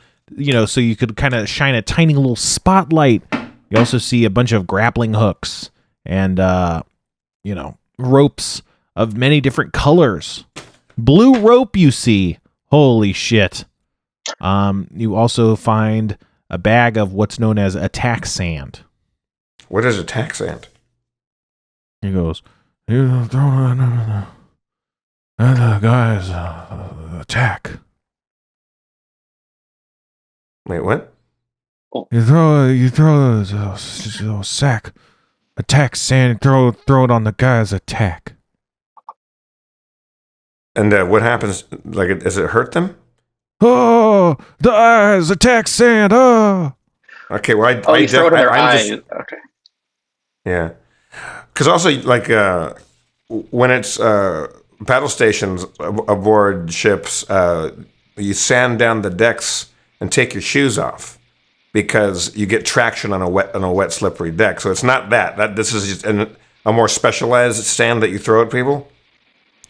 Speaker 1: so you could kind of shine a tiny little spotlight. You also see a bunch of grappling hooks and ropes of many different colors. Blue rope, you see. Holy shit. You also find a bag of what's known as attack sand.
Speaker 2: What is attack sand?
Speaker 1: He goes, "You throw it and the guys attack.
Speaker 2: Wait, what?
Speaker 1: You throw a sack, attack sand, throw it on the guy's attack."
Speaker 2: And what happens? Like, does it hurt them?
Speaker 1: Oh, the eyes attack sand. Oh.
Speaker 2: Okay, well,
Speaker 3: you throw it in their eyes. Okay.
Speaker 2: Yeah, because also like when it's battle stations aboard ships, you sand down the decks and take your shoes off because you get traction on a wet slippery deck. So it's not that this is just a more specialized sand that you throw at people.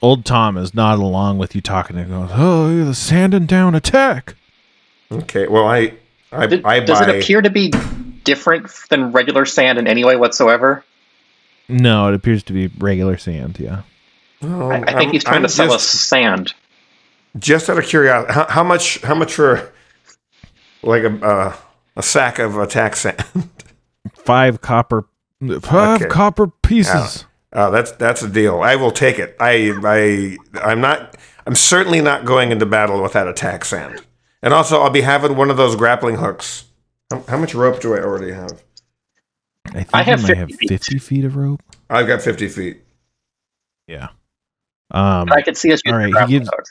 Speaker 1: Old Tom is nodding along with you talking and goes, "Oh, you're the sanding down attack."
Speaker 2: Okay, well, I
Speaker 3: Does it appear to be different than regular sand in any way whatsoever?
Speaker 1: No, it appears to be regular sand. Yeah.
Speaker 3: I think he's trying to sell us sand.
Speaker 2: Just out of curiosity, how much for like a sack of attack sand?
Speaker 1: 5 copper pieces.
Speaker 2: Oh, that's a deal. I will take it. I'm certainly not going into battle with that attack sand. And also, I'll be having one of those grappling hooks. How much rope do I already have?
Speaker 1: I think I might have 50 feet of rope.
Speaker 2: I've got 50 feet.
Speaker 1: Yeah.
Speaker 3: But I could see us
Speaker 1: All
Speaker 3: using
Speaker 1: right,
Speaker 3: grappling hook.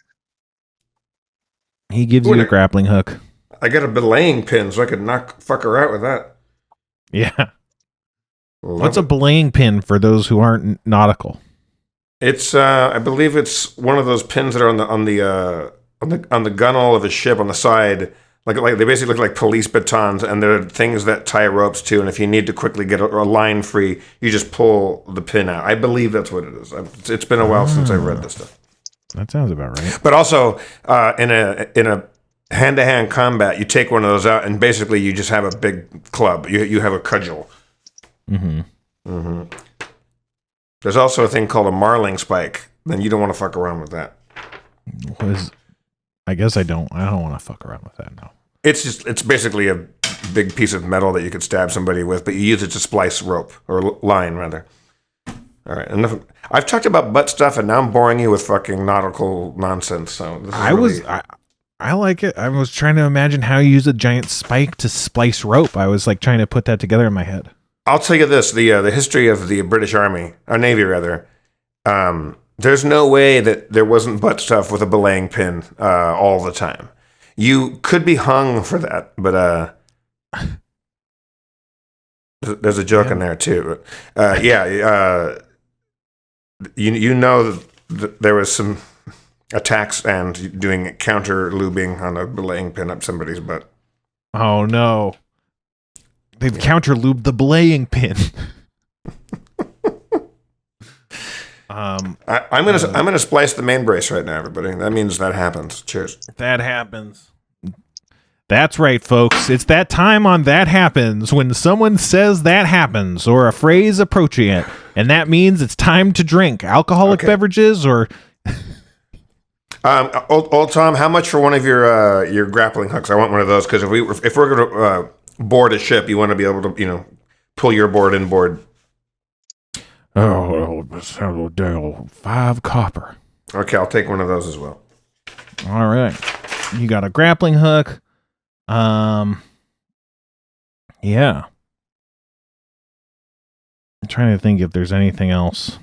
Speaker 1: he gives
Speaker 2: Ooh,
Speaker 1: you a grappling hook.
Speaker 2: I got a belaying pin, so I could fuck her out with that.
Speaker 1: Yeah.
Speaker 2: Love
Speaker 1: What's a
Speaker 2: it.
Speaker 1: belaying pin for those who aren't nautical?
Speaker 2: It's I believe it's one of those pins that are on the gunnel of a ship on the side. Like they basically look like police batons, and they're things that tie ropes to. And if you need to quickly get a line free, you just pull the pin out. I believe that's what it is. It's been a while since I've read this stuff.
Speaker 1: That sounds about right.
Speaker 2: But also in a hand-to-hand combat, you take one of those out, and basically you just have a big club. You have a cudgel. There's also a thing called a marling spike. Then you don't want to fuck around with that.
Speaker 1: I guess I don't want to fuck around with that now.
Speaker 2: It's basically a big piece of metal that you could stab somebody with, but you use it to splice rope or line rather. All right, enough. I've talked about butt stuff, and now I'm boring you with fucking nautical nonsense. So this is
Speaker 1: I like it. I was trying to imagine how you use a giant spike to splice rope. I was like trying to put that together in my head.
Speaker 2: I'll tell you this: the history of the British Army, or Navy rather. There's no way that there wasn't butt stuff with a belaying pin all the time. You could be hung for that, but there's a joke in there too. You know that there was some attacks and doing counter lubing on a belaying pin up somebody's butt.
Speaker 1: Oh no. They've counter lubed the belaying pin.
Speaker 2: I'm gonna splice the main brace right now, everybody. That means that happens. Cheers.
Speaker 1: That happens. That's right, folks. It's that time on That Happens when someone says that happens or a phrase approaching it, and that means it's time to drink alcoholic beverages or.
Speaker 2: Old Tom, how much for one of your grappling hooks? I want one of those because if we're gonna board a ship, you want to be able to pull your board inboard.
Speaker 1: Oh, 5 copper.
Speaker 2: Okay, I'll take one of those as well.
Speaker 1: All right. You got a grappling hook. Yeah. I'm trying to think if there's anything else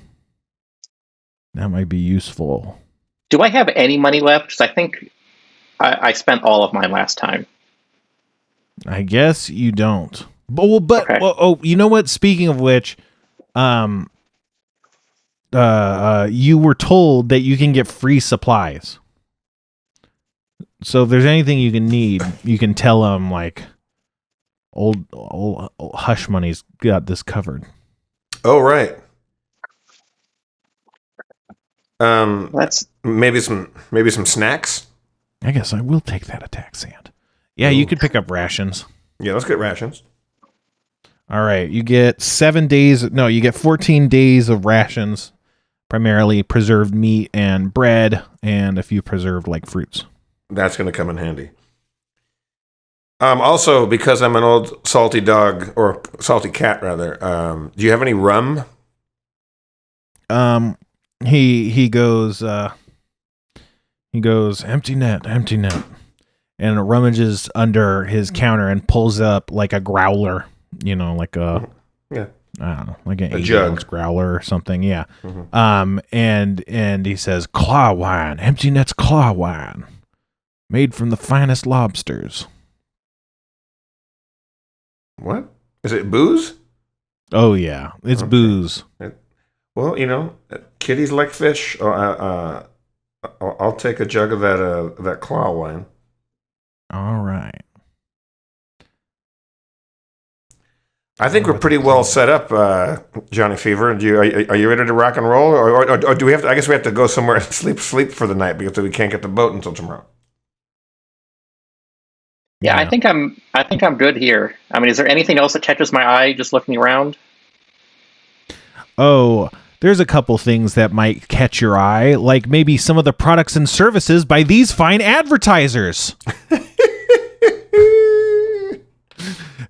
Speaker 1: that might be useful.
Speaker 3: Do I have any money left? Because I think I spent all of mine last time.
Speaker 1: I guess you don't. But
Speaker 3: Okay.
Speaker 1: you know what? Speaking of which, you were told that you can get free supplies. So if there's anything you can need, you can tell them like old Hush Money's got this covered.
Speaker 2: Oh right.
Speaker 3: That's
Speaker 2: maybe some snacks.
Speaker 1: I guess I will take that attack sand. Yeah, you could pick up rations.
Speaker 2: Yeah, let's get rations.
Speaker 1: All right, you get 7 days. No, you get 14 days of rations, primarily preserved meat and bread, and a few preserved like fruits.
Speaker 2: That's going to come in handy. Also, because I'm an old salty dog or salty cat rather. Do you have any rum?
Speaker 1: He goes empty net, and rummages under his counter and pulls up like a growler, like a I don't know, like an 8-ounce growler or something. Yeah. Mm-hmm. And he says claw wine, empty net's claw wine, made from the finest lobsters.
Speaker 2: What is it? Booze?
Speaker 1: Oh yeah, it's booze.
Speaker 2: Well, kitties like fish. I'll take a jug of that claw wine.
Speaker 1: All right.
Speaker 2: I think we're pretty well set up, Johnny Fever. Are you ready to rock and roll, or do we have to? I guess we have to go somewhere and sleep for the night because we can't get the boat until tomorrow.
Speaker 3: Yeah, I think I'm good here. I mean, is there anything else that catches my eye just looking around?
Speaker 1: Oh, there's a couple things that might catch your eye, like maybe some of the products and services by these fine advertisers.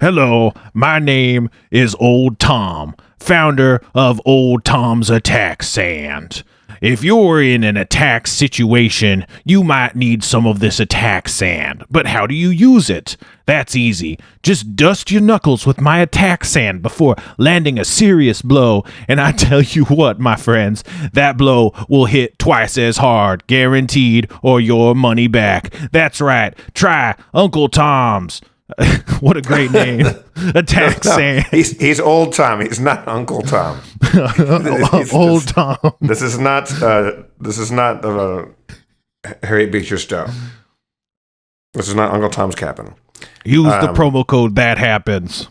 Speaker 1: Hello, my name is Old Tom, founder of Old Tom's Attack Sand. if you're in an attack situation, you might need some of this attack sand. But how do you use it? That's easy. Just dust your knuckles with my attack sand before landing a serious blow, and I tell you what, my friends, that blow will hit twice as hard, guaranteed, or your money back. That's right. Try Uncle Tom's. What a great name. Attack sand.
Speaker 2: He's Old Tom. He's not Uncle Tom.
Speaker 1: Old Tom.
Speaker 2: This is not Harriet Beecher Stowe. This is not Uncle Tom's Cabin.
Speaker 1: Use the promo code that happens.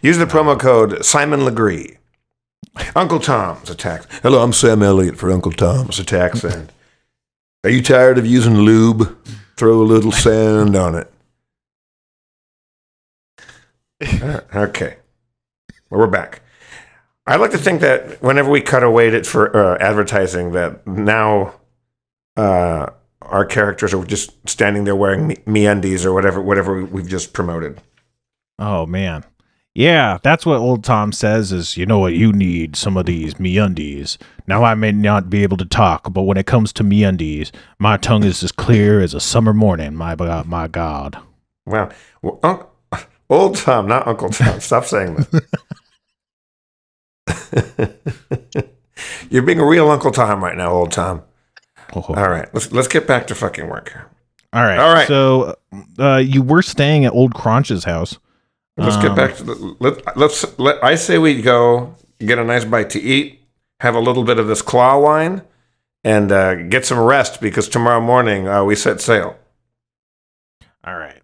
Speaker 2: Use the promo code Simon Legree. Uncle Tom's attack. Hello, I'm Sam Elliott for Uncle Tom's attack sand. Are you tired of using lube? Throw a little sand on it. Okay. Well, we're back. I like to think that whenever we cut away for advertising, that now our characters are just standing there wearing MeUndies or whatever we've just promoted.
Speaker 1: Oh, man. Yeah, that's what Old Tom says is, you know what, you need some of these MeUndies. Now, I may not be able to talk, but when it comes to MeUndies, my tongue is as clear as a summer morning, my God.
Speaker 2: Wow. Well, Old Tom, not Uncle Tom. Stop saying that. You're being a real Uncle Tom right now, Old Tom.
Speaker 1: Oh.
Speaker 2: All right, let's get back to fucking work here.
Speaker 1: All right. So you were staying at Old Crunch's house.
Speaker 2: Let's get back to I say we go get a nice bite to eat, have a little bit of this claw wine, and get some rest because tomorrow morning we set sail.
Speaker 1: All right.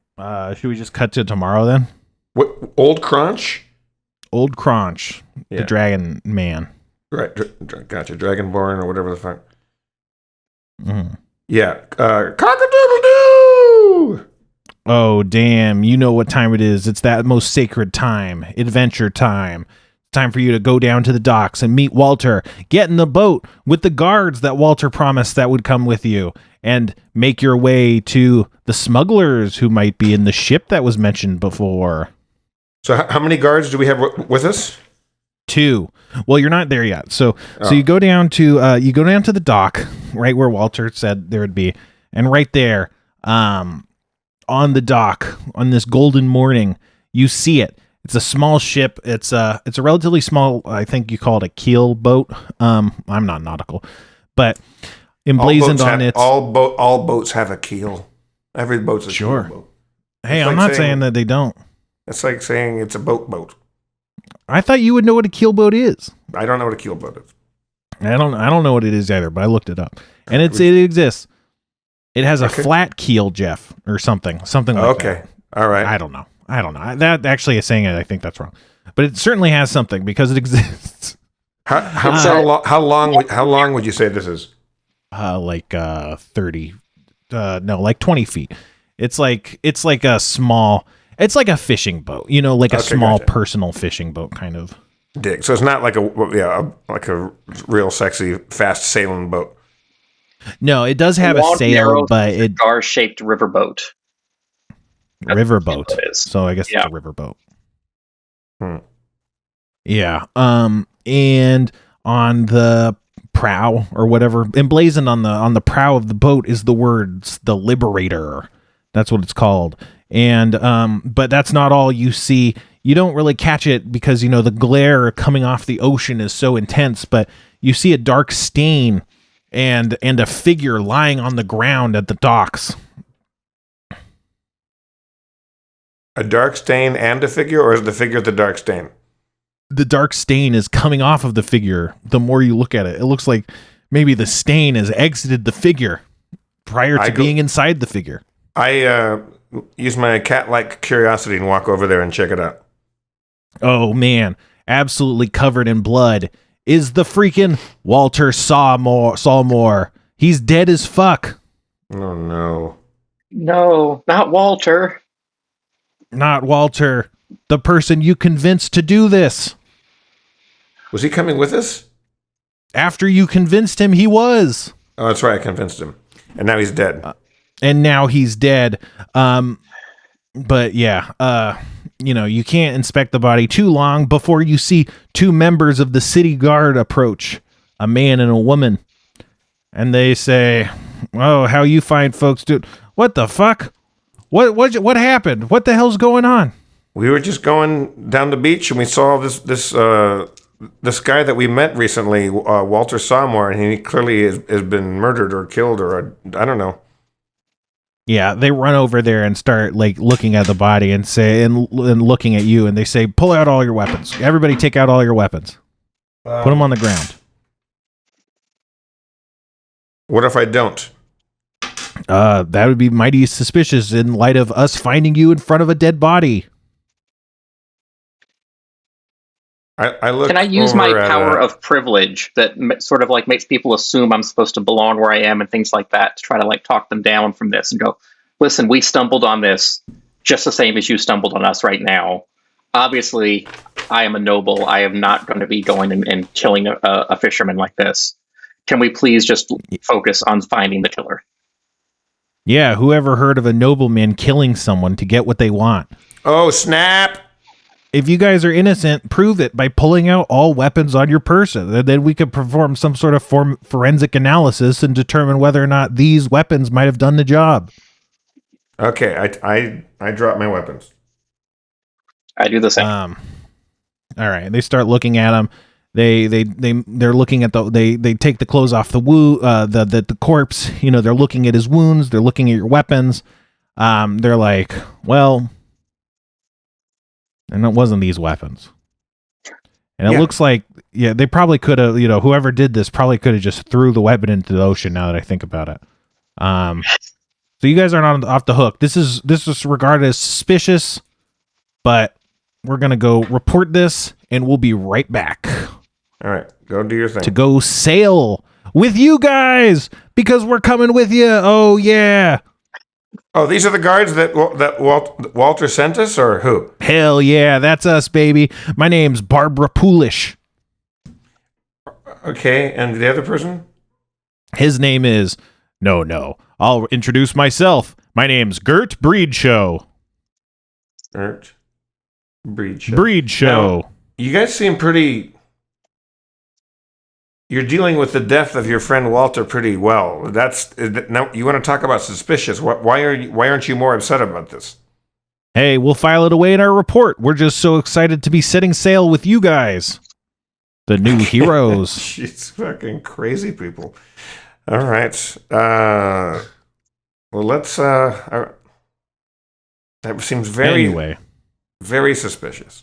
Speaker 1: Should we just cut to tomorrow then?
Speaker 2: What, Old Crunch?
Speaker 1: Old Crunch, the dragon man.
Speaker 2: Right. Gotcha. Dragonborn or whatever the fuck.
Speaker 1: Mm.
Speaker 2: Yeah. Cock-a-doodle-doo!
Speaker 1: Oh, damn. You know what time it is. It's that most sacred time. Adventure time. It's time for you to go down to the docks and meet Walter. Get in the boat with the guards that Walter promised that would come with you. And make your way to the smugglers who might be in the ship that was mentioned before.
Speaker 2: So how many guards do we have with us?
Speaker 1: 2. Well, you're not there yet. So you go down to the dock, right where Walter said there would be, and right there, on the dock on this golden morning, you see it. It's a small ship. It's a relatively small. I think you call it a keel boat. I'm not nautical, but emblazoned on it.
Speaker 2: All boats have a keel. Every boat's a keel boat.
Speaker 1: Hey, I'm not saying that they don't.
Speaker 2: It's like saying it's a boat.
Speaker 1: I thought you would know what a keel boat is.
Speaker 2: I don't know what a keel boat is.
Speaker 1: I don't know what it is either, but I looked it up, and it exists. It has a flat keel, Jeff, or something like that.
Speaker 2: Okay, all right.
Speaker 1: I don't know. That actually is saying it. I think that's wrong, but it certainly has something because it exists.
Speaker 2: How long would you say this is?
Speaker 1: Like 30. No, like 20 feet. It's like a small. It's like a fishing boat, like a small personal fishing boat kind of.
Speaker 2: Dig. So it's not like a real sexy fast sailing boat.
Speaker 1: No, it does have a sail, but it's
Speaker 3: cigar-shaped riverboat.
Speaker 1: Riverboat. So I guess it's a riverboat. Yeah. And on the prow or whatever, emblazoned on the prow of the boat is the words "The Liberator." That's what it's called. And but that's not all you see. You don't really catch it because the glare coming off the ocean is so intense, but you see a dark stain and a figure lying on the ground at the docks.
Speaker 2: A dark stain and a figure, or is the figure the dark stain?
Speaker 1: The dark stain is coming off of the figure. The more you look at it, it looks like maybe the stain has exited the figure prior to being inside the figure.
Speaker 2: I use my cat-like curiosity and walk over there and check it out.
Speaker 1: Oh, man. Absolutely covered in blood is the freaking Walter Sawmore. He's dead as fuck.
Speaker 2: Oh, no.
Speaker 3: No, not Walter.
Speaker 1: Not Walter. The person you convinced to do this.
Speaker 2: Was he coming with us?
Speaker 1: After you convinced him, he was.
Speaker 2: Oh, that's right. I convinced him. And now he's dead.
Speaker 1: And now he's dead. But yeah, you can't inspect the body too long before you see 2 members of the city guard approach. a man and a woman, and they say, "Oh, how you fine folks do? What the fuck? What happened? What the hell's going on?"
Speaker 2: We were just going down the beach and we saw this guy that we met recently, Walter Sawmore, and he clearly has been murdered or killed, or I don't know.
Speaker 1: Yeah, they run over there and start like looking at the body and say and looking at you, and they say, "Pull out all your weapons. Everybody, take out all your weapons. Put them on the ground."
Speaker 2: What if I don't?
Speaker 1: That would be mighty suspicious in light of us finding you in front of a dead body.
Speaker 2: I look.
Speaker 3: Can I use my power of privilege that sort of like makes people assume I'm supposed to belong where I am and things like that to try to like talk them down from this and go, listen, we stumbled on this just the same as you stumbled on us right now. Obviously, I am a noble. I am not going to be going and killing a fisherman like this. Can we please just focus on finding the killer?
Speaker 1: Yeah, whoever heard of a nobleman killing someone to get what they want?
Speaker 2: Oh, snap!
Speaker 1: If you guys are innocent, prove it by pulling out all weapons on your person. And then we could perform some sort of forensic analysis and determine whether or not these weapons might have done the job.
Speaker 2: Okay, I drop my weapons.
Speaker 3: I do the same.
Speaker 1: All right, they start looking at them. They're looking at they take the clothes off the corpse. You know, they're looking at his wounds. They're looking at your weapons. They're like, well. And it wasn't these weapons. And it looks like, they probably could have, whoever did this probably could have just threw the weapon into the ocean now that I think about it. So you guys aren't off the hook. This is regarded as suspicious, but we're going to go report this and we'll be right back.
Speaker 2: All right, go do your thing.
Speaker 1: To go sail with you guys because we're coming with you. Oh, yeah.
Speaker 2: Oh, these are the guards that Walter sent us, or who?
Speaker 1: Hell yeah, that's us, baby. My name's Barbara Poolish.
Speaker 2: Okay, and the other person?
Speaker 1: His name is... No. I'll introduce myself. My name's Gert Breedshow.
Speaker 2: Gert Breedshow.
Speaker 1: Breedshow.
Speaker 2: Now, you guys seem pretty... You're dealing with the death of your friend Walter pretty well. Now you want to talk about suspicious? Why aren't you more upset about this?
Speaker 1: Hey, we'll file it away in our report. We're just so excited to be setting sail with you guys, the new heroes.
Speaker 2: She's fucking crazy people. All right. Well, let's. That seems very suspicious.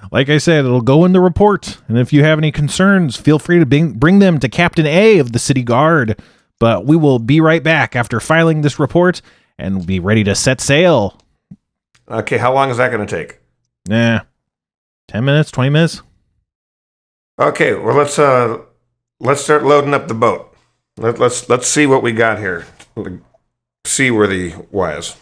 Speaker 1: Like I said, it'll go in the report, and if you have any concerns, feel free to bring them to Captain A of the City Guard. But we will be right back after filing this report, and we'll be ready to set sail.
Speaker 2: Okay, how long is that going to take?
Speaker 1: 10 minutes, 20 minutes.
Speaker 2: Okay, well let's start loading up the boat. Let's see what we got here. Seaworthy wise.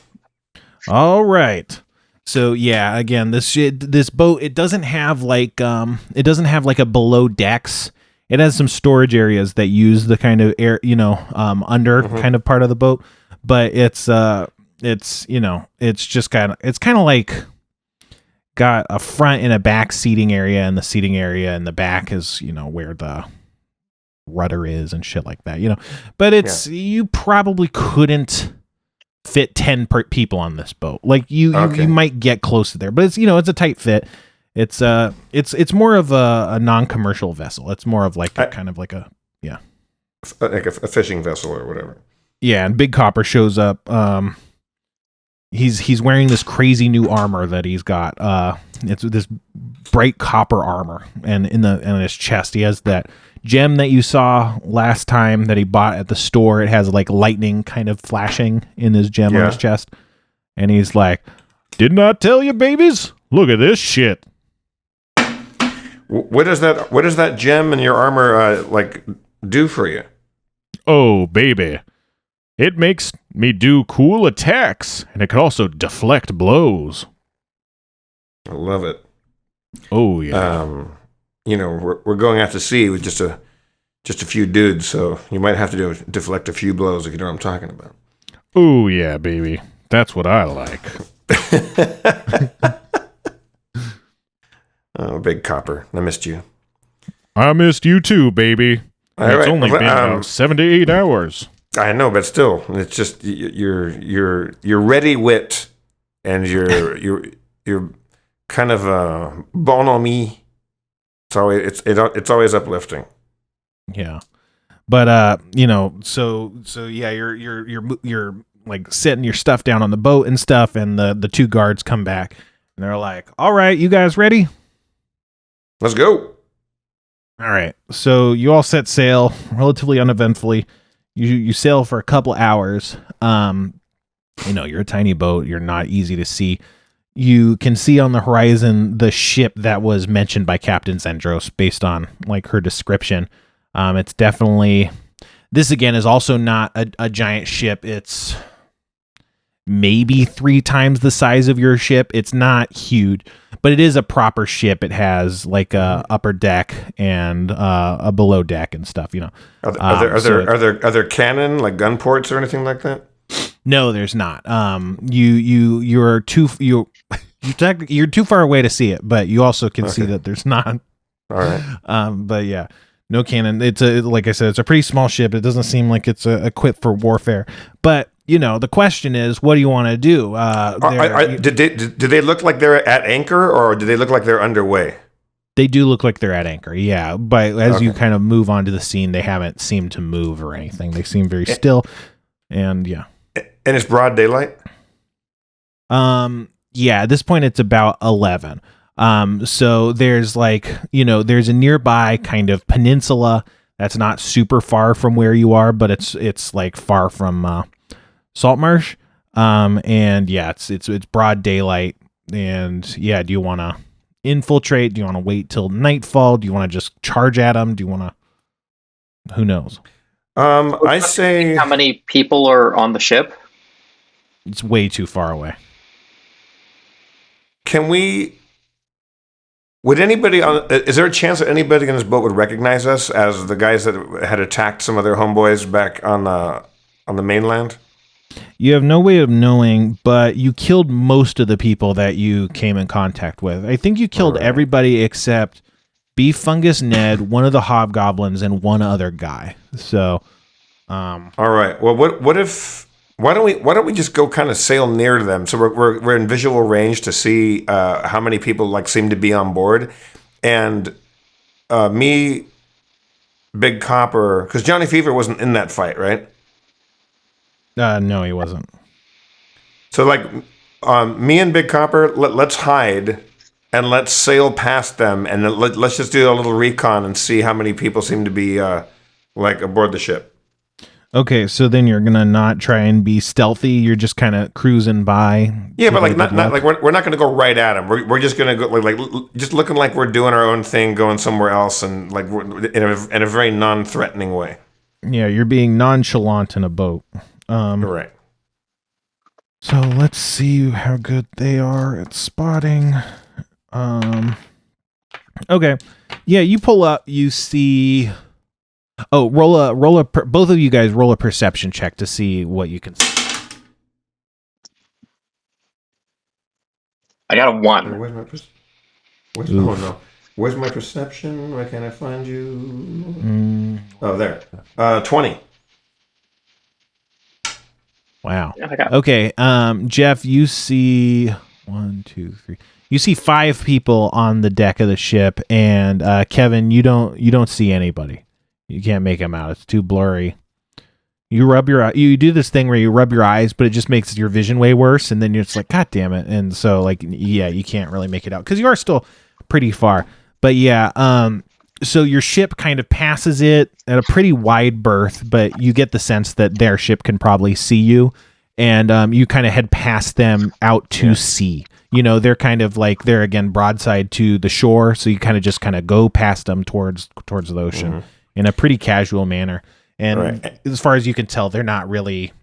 Speaker 1: All right. So yeah, again, this boat, it doesn't have like a below decks. It has some storage areas that use the kind of air, under kind of part of the boat, but it's just kind of like got a front and a back seating area, and the seating area in the back is, where the rudder is and shit like that, but you probably couldn't fit 10 people on this boat. Like you might get close to there, but it's it's a tight fit. It's more of a non-commercial vessel. It's more of like kind of like a
Speaker 2: fishing vessel or whatever.
Speaker 1: Yeah, and Big Copper shows up. He's wearing this crazy new armor that he's got. It's this bright copper armor, and in his chest he has that gem that you saw last time that he bought at the store. It has like lightning kind of flashing in his gem on his chest. And he's like, "Did not tell you, babies? Look at this shit."
Speaker 2: What does that gem in your armor do for you?
Speaker 1: Oh, baby. It makes me do cool attacks, and it can also deflect blows.
Speaker 2: I love it.
Speaker 1: Oh, yeah.
Speaker 2: We're going out to sea with just a few dudes, so you might have to deflect a few blows if you know what I'm talking about.
Speaker 1: Oh, yeah, baby. That's what I like.
Speaker 2: Oh, Big Copper. I missed you.
Speaker 1: I missed you too, baby.
Speaker 2: All
Speaker 1: It's
Speaker 2: right.
Speaker 1: only been about 7 to 8 hours.
Speaker 2: I know, but still, it's just you're ready wit, and you're kind of bonhomie. It's always uplifting.
Speaker 1: Yeah, but so yeah, you're like setting your stuff down on the boat and stuff, and the two guards come back and they're like, "All right, you guys ready?
Speaker 2: Let's go."
Speaker 1: All right." So you all set sail relatively uneventfully. You sail for a couple hours. You're a tiny boat. You're not easy to see. You can see on the horizon the ship that was mentioned by Captain Zendros based on like her description. It's definitely, this again is also not a giant ship. It's maybe 3 times the size of your ship. It's not huge, but it is a proper ship. It has like a upper deck and a below deck and stuff.
Speaker 2: Are there cannon, like gun ports or anything like that?
Speaker 1: No, there's not. You're too far away to see it, but you also can see that there's not.
Speaker 2: All right.
Speaker 1: But yeah, no cannon. Like I said, it's a pretty small ship. It doesn't seem like it's equipped for warfare. But the question is, what do you want to do?
Speaker 2: Did they look like they're at anchor, or do they look like they're underway?
Speaker 1: They do look like they're at anchor, yeah. But as you kind of move onto the scene, they haven't seemed to move or anything. They seem very still, and yeah.
Speaker 2: And it's broad daylight?
Speaker 1: Yeah, at this point it's about 11. So there's there's a nearby kind of peninsula that's not super far from where you are, but it's like far from Saltmarsh. And yeah, it's broad daylight. And yeah, do you want to infiltrate? Do you want to wait till nightfall? Do you want to just charge at them? Do you want to? Who knows?
Speaker 2: I say,
Speaker 3: how many people are on the ship?
Speaker 1: It's way too far away.
Speaker 2: Would anybody is there a chance that anybody on this boat would recognize us as the guys that had attacked some of their homeboys back on the mainland?
Speaker 1: You have no way of knowing, but you killed most of the people that you came in contact with. I think you killed everybody except Beef Fungus Ned, one of the hobgoblins, and one other guy. So,
Speaker 2: all right. Well, what if? Why don't we just go kind of sail near to them, so we're in visual range to see how many people like seem to be on board, and me, Big Copper, because Johnny Fever wasn't in that fight, right?
Speaker 1: No, he wasn't.
Speaker 2: So like me and Big Copper, let's hide and let's sail past them, and let's just do a little recon and see how many people seem to be like aboard the ship.
Speaker 1: Okay, so then you're gonna not try and be stealthy. You're just kind of cruising by.
Speaker 2: Yeah, but like not like we're not gonna go right at them. We're just gonna go like just looking like we're doing our own thing, going somewhere else, and like we're in a very non-threatening way.
Speaker 1: Yeah, you're being nonchalant in a boat.
Speaker 2: Right.
Speaker 1: So let's see how good they are at spotting. Okay, yeah, you pull up. You see. Oh, both of you guys roll a perception check to see what you can see.
Speaker 3: I got a 1.
Speaker 2: Where's my Where's my perception? Why can't I find you? Oh, there. 20.
Speaker 1: Wow.
Speaker 3: Yeah,
Speaker 1: okay, Jeff, you see 1, 2, 3. You see 5 people on the deck of the ship, and Kevin, you don't see anybody. You can't make them out. It's too blurry. You do this thing where you rub your eyes, but it just makes your vision way worse, and then you're just like, God damn it. And so like, yeah, you can't really make it out because you are still pretty far. But yeah, so your ship kind of passes it at a pretty wide berth, but you get the sense that their ship can probably see you, and you kind of head past them out to sea. They're kind of like, they're again broadside to the shore, so you kind of go past them towards the ocean. Mm-hmm. In a pretty casual manner. And as far as you can tell, they're not really,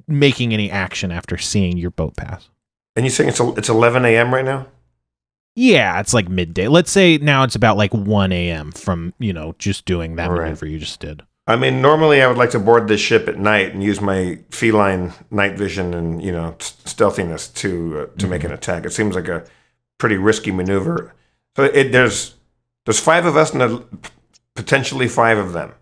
Speaker 1: making any action after seeing your boat pass.
Speaker 2: And you're saying it's 11 a.m. right now?
Speaker 1: Yeah, it's like midday. Let's say now it's about like 1 a.m. from, just doing that maneuver you just did.
Speaker 2: I mean, normally I would like to board this ship at night and use my feline night vision and, stealthiness to make an attack. It seems like a pretty risky maneuver. So there's There's 5 of us and potentially 5 of them.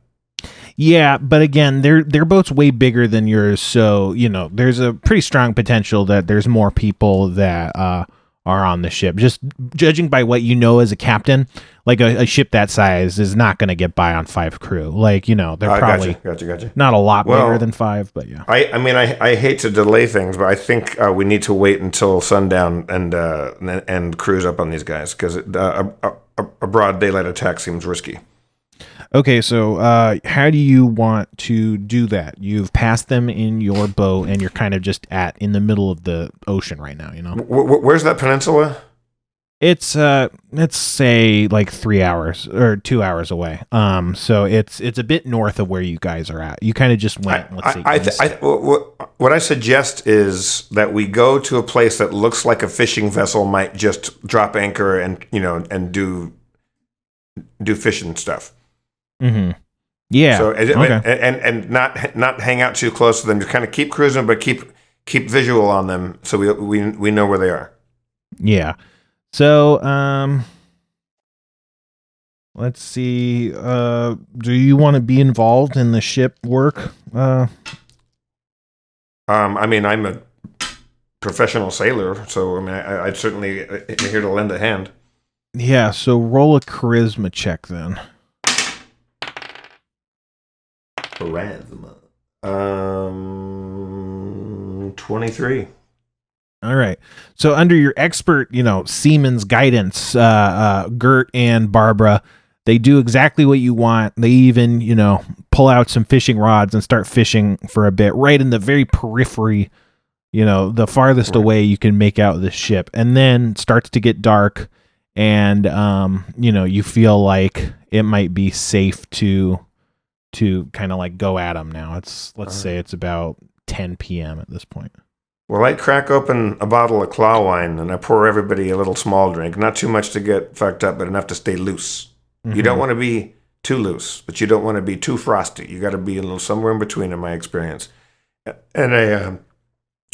Speaker 1: Yeah, but again, their boat's way bigger than yours, so there's a pretty strong potential that there's more people that are on the ship. Just judging by what you know as a captain, like a ship that size is not going to get by on 5 crew. Like they're probably
Speaker 2: gotcha.
Speaker 1: Not a lot bigger than 5, but yeah.
Speaker 2: I hate to delay things, but I think we need to wait until sundown and cruise up on these guys because a broad daylight attack seems risky.
Speaker 1: Okay, so how do you want to do that? You've passed them in your boat, and you're kind of just in the middle of the ocean right now.
Speaker 2: Where's that peninsula?
Speaker 1: It's let's say like 3 hours or 2 hours away. So it's a bit north of where you guys are at. You kind of just went.
Speaker 2: What I suggest is that we go to a place that looks like a fishing vessel might just drop anchor and do fishing stuff.
Speaker 1: Mm-hmm. Yeah.
Speaker 2: So
Speaker 1: okay.
Speaker 2: and not hang out too close to them. Just kind of keep cruising, but keep visual on them so we know where they are.
Speaker 1: Yeah. So let's see. Do you want to be involved in the ship work?
Speaker 2: I'm a professional sailor, so I'd certainly be here to lend a hand.
Speaker 1: Yeah. So roll a charisma check then.
Speaker 2: Charisma. 23.
Speaker 1: All right. So under your expert, seaman's guidance, Gert and Barbara, they do exactly what you want. They even, pull out some fishing rods and start fishing for a bit right in the very periphery, the farthest away you can make out the ship. And then starts to get dark and, you feel like it might be safe to kind of like go at them now. Let's say it's about 10 p.m. at this point.
Speaker 2: Well, I crack open a bottle of claw wine and I pour everybody a little small drink. Not too much to get fucked up, but enough to stay loose. Mm-hmm. You don't want to be too loose, but you don't want to be too frosty. You got to be a little somewhere in between, in my experience. And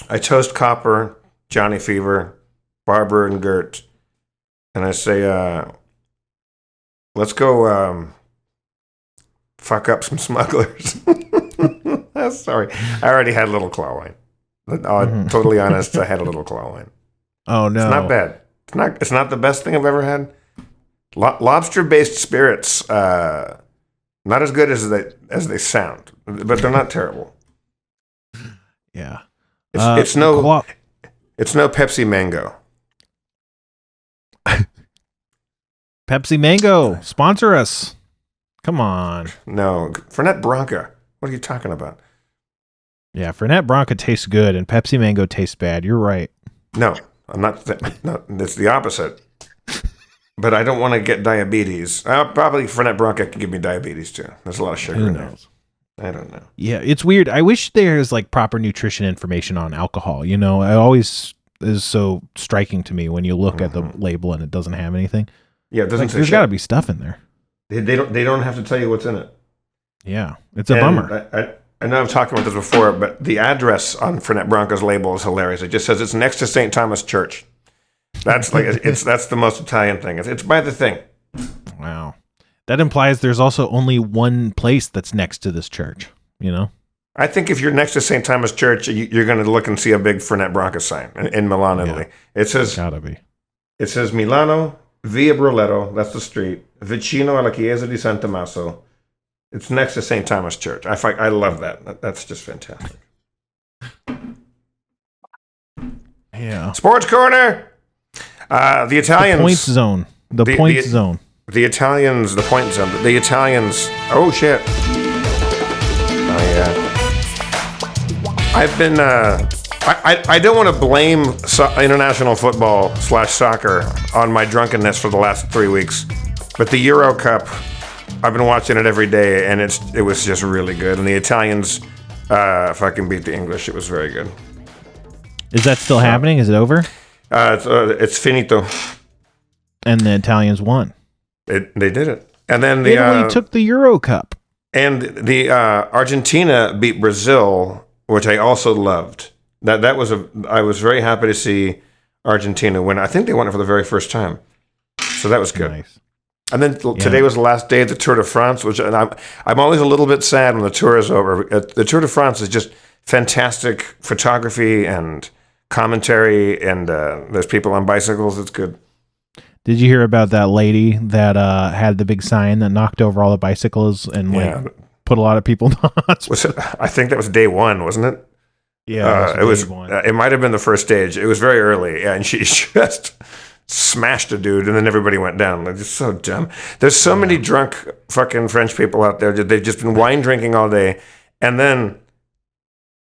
Speaker 2: I toast Copper, Johnny Fever, Barbara, and Gert, and I say, let's go fuck up some smugglers. Sorry, I already had a little claw wine. Totally honest, I had a little claw wine.
Speaker 1: Oh no,
Speaker 2: it's not bad. It's not the best thing I've ever had. Lobster-based spirits, not as good as they sound, but they're not terrible.
Speaker 1: Yeah,
Speaker 2: it's no Pepsi Mango.
Speaker 1: Pepsi Mango, sponsor us. Come on.
Speaker 2: No, Fernet Branca. What are you talking about?
Speaker 1: Yeah, Fernet Branca tastes good and Pepsi Mango tastes bad. You're right.
Speaker 2: No, I'm not. No, it's the opposite. But I don't want to get diabetes. Probably Fernet Branca can give me diabetes too. There's a lot of sugar in there. I don't know.
Speaker 1: Yeah, it's weird. I wish there's like proper nutrition information on alcohol. It always is so striking to me when you look at the label and it doesn't have anything.
Speaker 2: Yeah, it doesn't.
Speaker 1: There's got to be stuff in there.
Speaker 2: They don't have to tell you what's in it.
Speaker 1: Yeah, it's a bummer.
Speaker 2: I know I've talked about this before, but the address on Fernet Branca's label is hilarious. It just says it's next to St. Thomas Church. That's like that's the most Italian thing. It's by the thing.
Speaker 1: Wow, that implies there's also only one place that's next to this church.
Speaker 2: I think if you're next to St. Thomas Church, you're going to look and see a big Fernet Branca sign in Milan, Italy. It says
Speaker 1: gotta be.
Speaker 2: It says Milano Via Broletto. That's the street. Vicino alla Chiesa di San Tommaso. It's next to St. Thomas Church. I love that. That's just fantastic.
Speaker 1: Yeah.
Speaker 2: Sports Corner. The Italians.
Speaker 1: The point zone. The point zone.
Speaker 2: The Italians. The point zone. The Italians. Oh shit. Oh yeah. I've been. I don't want to blame international football / soccer on my drunkenness for the last 3 weeks, but the Euro Cup. I've been watching it every day, and it was just really good. And the Italians fucking beat the English. It was very good.
Speaker 1: Is that still happening? Is it over?
Speaker 2: It's finito.
Speaker 1: And the Italians won.
Speaker 2: They did it. And then
Speaker 1: Italy took the Euro Cup.
Speaker 2: And the Argentina beat Brazil, which I also loved. I was very happy to see Argentina win. I think they won it for the very first time. So that was good.
Speaker 1: Nice.
Speaker 2: And then today was the last day of the Tour de France, which and I'm always a little bit sad when the Tour is over. The Tour de France is just fantastic photography and commentary, and there's people on bicycles. It's good.
Speaker 1: Did you hear about that lady that had the big sign that knocked over all the bicycles and put a lot of people nuts?
Speaker 2: I think that was day one, wasn't it?
Speaker 1: Yeah,
Speaker 2: it was. It might have been the first stage. It was very early, and she just smashed a dude, and then everybody went down. Like, it's so dumb. There's so many drunk fucking French people out there. They've just been wine drinking all day, and then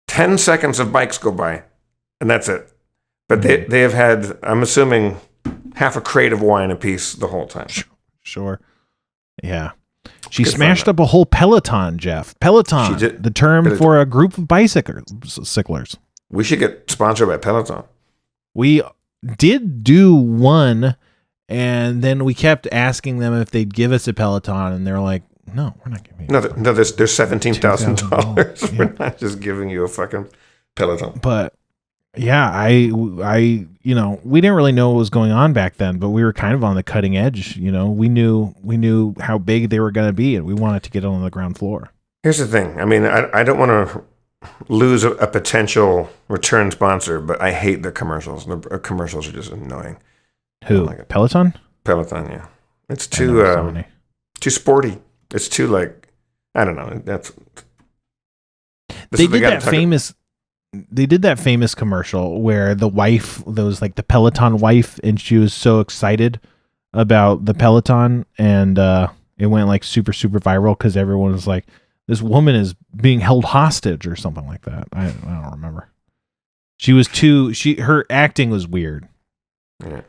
Speaker 2: 10 seconds of bikes go by, and that's it. But they have had, I'm assuming, half a crate of wine apiece the whole time.
Speaker 1: Sure. Yeah. She smashed up a whole peloton, Jeff. Peloton, the term for a group of bicyclers.
Speaker 2: We should get sponsored by Peloton.
Speaker 1: We did do one, and then we kept asking them if they'd give us a Peloton, and they're like, no, we're not giving you
Speaker 2: No, there's $17,000. Yeah. We're not just giving you a fucking Peloton.
Speaker 1: But yeah, I we didn't really know what was going on back then, but we were kind of on the cutting edge. We knew how big they were going to be, and we wanted to get on the ground floor.
Speaker 2: Here's the thing. I mean, I don't want to lose a potential return sponsor, but I hate the commercials. The commercials are just annoying.
Speaker 1: Who? Like Peloton?
Speaker 2: Peloton, yeah. It's too sporty. It's too I don't know.
Speaker 1: They did that famous commercial where the wife, there was like the Peloton wife, and she was so excited about the Peloton, and it went like super, super viral because everyone was like, this woman is being held hostage or something like that. I don't remember. Her acting was weird.
Speaker 2: Yeah.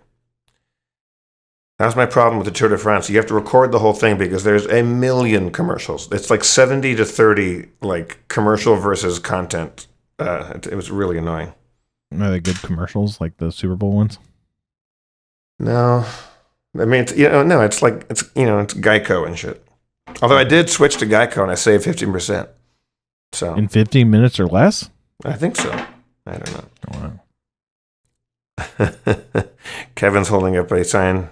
Speaker 2: That's my problem with the Tour de France. You have to record the whole thing because there's a million commercials. It's like 70 to 30 like commercial versus content. It was really annoying.
Speaker 1: Are they good commercials like the Super Bowl ones?
Speaker 2: No. I mean, it's Geico and shit. Although I did switch to Geico and I saved 15%. So
Speaker 1: in 15 minutes or less?
Speaker 2: I think so. I don't know.
Speaker 1: Oh, wow.
Speaker 2: Kevin's holding up a sign.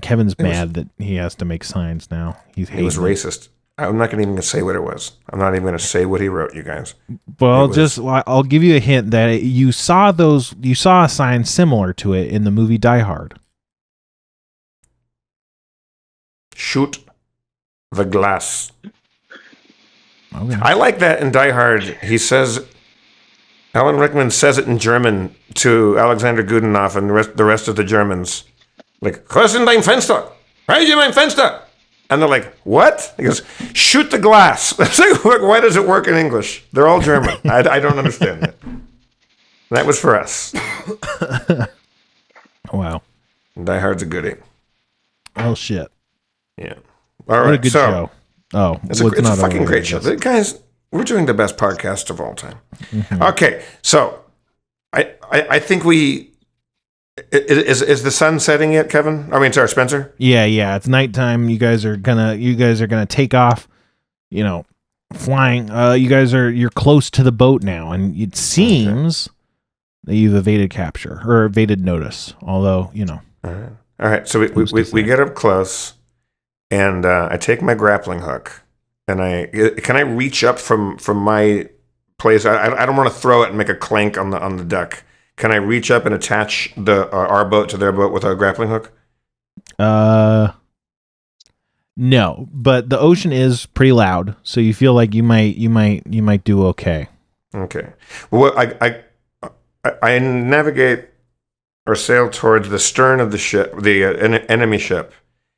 Speaker 1: Kevin's mad that he has to make signs now. He
Speaker 2: was racist. I'm not even going to say what it was. I'm not even going to say what he wrote, you guys.
Speaker 1: Well, I'll give you a hint that you saw a sign similar to it in the movie Die Hard.
Speaker 2: Shoot the glass.
Speaker 1: Okay.
Speaker 2: I like that in Die Hard. He says, Alan Rickman says it in German to Alexander Goodenough and the rest of the Germans. Like, was in dein Fenster? Raise mein Fenster? And they're like, what? He goes, shoot the glass. Like, why does it work in English? They're all German. I don't understand that. That was for us.
Speaker 1: Wow.
Speaker 2: Die Hard's a goodie.
Speaker 1: Oh, shit.
Speaker 2: Yeah. All right.
Speaker 1: What a good show. Oh,
Speaker 2: it's a fucking great show. Guys, we're doing the best podcast of all time. Mm-hmm. Okay. So I think is the sun setting yet, Kevin? I mean, sorry, Spencer?
Speaker 1: Yeah. It's nighttime. You guys are gonna take off, flying. You're close to the boat now, and it seems that you've evaded capture or evaded notice. Although,
Speaker 2: All right. So we get up close, and I take my grappling hook, and can I reach up from my place? I don't want to throw it and make a clank on the deck. Can I reach up and attach our boat to their boat with a grappling hook?
Speaker 1: No, but the ocean is pretty loud, so you feel like you might do okay.
Speaker 2: Okay. Well, I navigate or sail towards the stern of the ship, the enemy ship,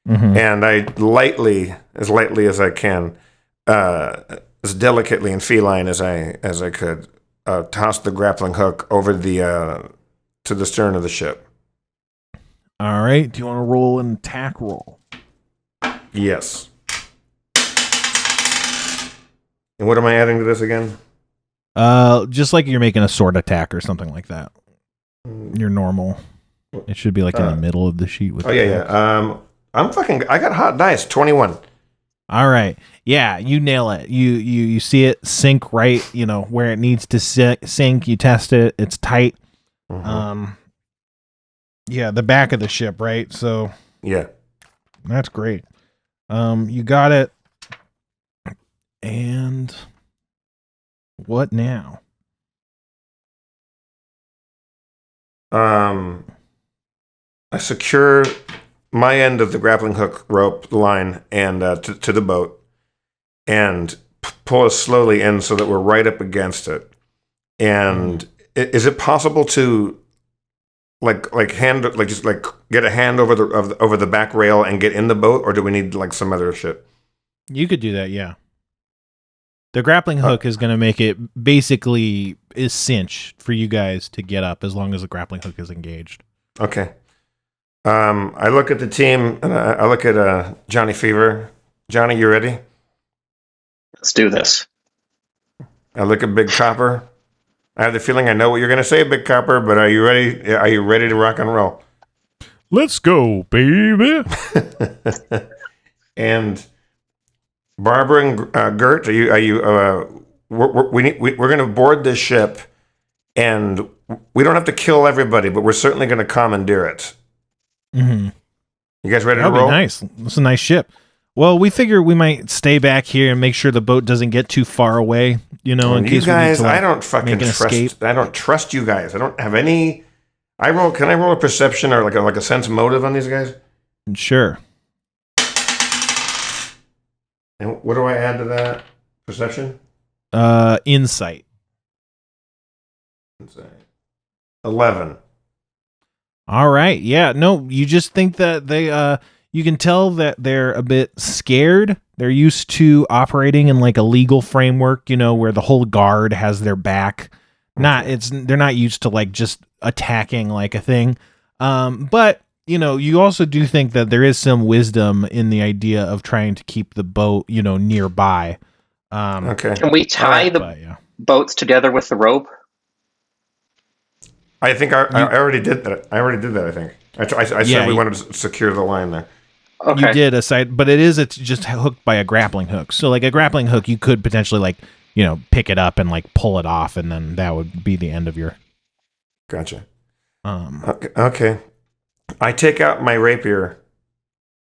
Speaker 2: mm-hmm. and I as lightly as I can, as delicately and feline as I could. Toss the grappling hook over to the stern of the ship.
Speaker 1: All right. Do you want to roll an attack roll?
Speaker 2: Yes. And what am I adding to this again?
Speaker 1: Just like you're making a sword attack or something like that. Your normal. It should be like in the middle of the sheet. With
Speaker 2: yeah. I got hot dice. 21.
Speaker 1: All right. Yeah, you nail it. You see it sink right, where it needs to sink. You test it. It's tight.
Speaker 2: Mm-hmm.
Speaker 1: Yeah, the back of the ship, right? So
Speaker 2: Yeah.
Speaker 1: that's great. You got it. And what now?
Speaker 2: I secure my end of the grappling hook rope line and to the boat, and pull us slowly in so that we're right up against it. And is it possible to just get a hand over the back rail and get in the boat, or do we need like some other shit?
Speaker 1: You could do that, yeah. The grappling hook is going to make it basically is cinch for you guys to get up as long as the grappling hook is engaged.
Speaker 2: Okay. I look at the team and I look at Johnny Fever. Johnny, you ready?
Speaker 3: Let's do this.
Speaker 2: I look at Big Copper. I have the feeling I know what you're going to say, Big Copper, but are you ready? Are you ready to rock and roll?
Speaker 1: Let's go, baby.
Speaker 2: And Barbara and Gert, are you? We're going to board this ship, and we don't have to kill everybody, but we're certainly going to commandeer it.
Speaker 1: Mm-hmm.
Speaker 2: You guys ready
Speaker 1: That'd
Speaker 2: to roll?
Speaker 1: be nice. It's a nice ship. Well, we figure we might stay back here and make sure the boat doesn't get too far away. You know, in case
Speaker 2: you guys,
Speaker 1: we need to,
Speaker 2: I don't fucking trust.
Speaker 1: Escape.
Speaker 2: I don't trust you guys. I don't have any. Can I roll a perception or like a sense motive on these guys?
Speaker 1: Sure.
Speaker 2: And what do I add to that? Perception?
Speaker 1: Insight.
Speaker 2: 11.
Speaker 1: All right. Yeah. No, you just think that they you can tell that they're a bit scared. They're used to operating in like a legal framework, you know, where the whole guard has their back. They're not used to like just attacking like a thing. But you know, you also do think that there is some wisdom in the idea of trying to keep the boat, you know, nearby.
Speaker 2: Okay.
Speaker 3: Can we tie boats together with the rope?
Speaker 2: I think I already did that. I think. I said we wanted to secure the line there.
Speaker 3: Okay.
Speaker 1: You did aside, but it's just hooked by a grappling hook. So like a grappling hook, you could potentially like, you know, pick it up and like pull it off, and then that would be the end of your.
Speaker 2: Gotcha. Okay. I take out my rapier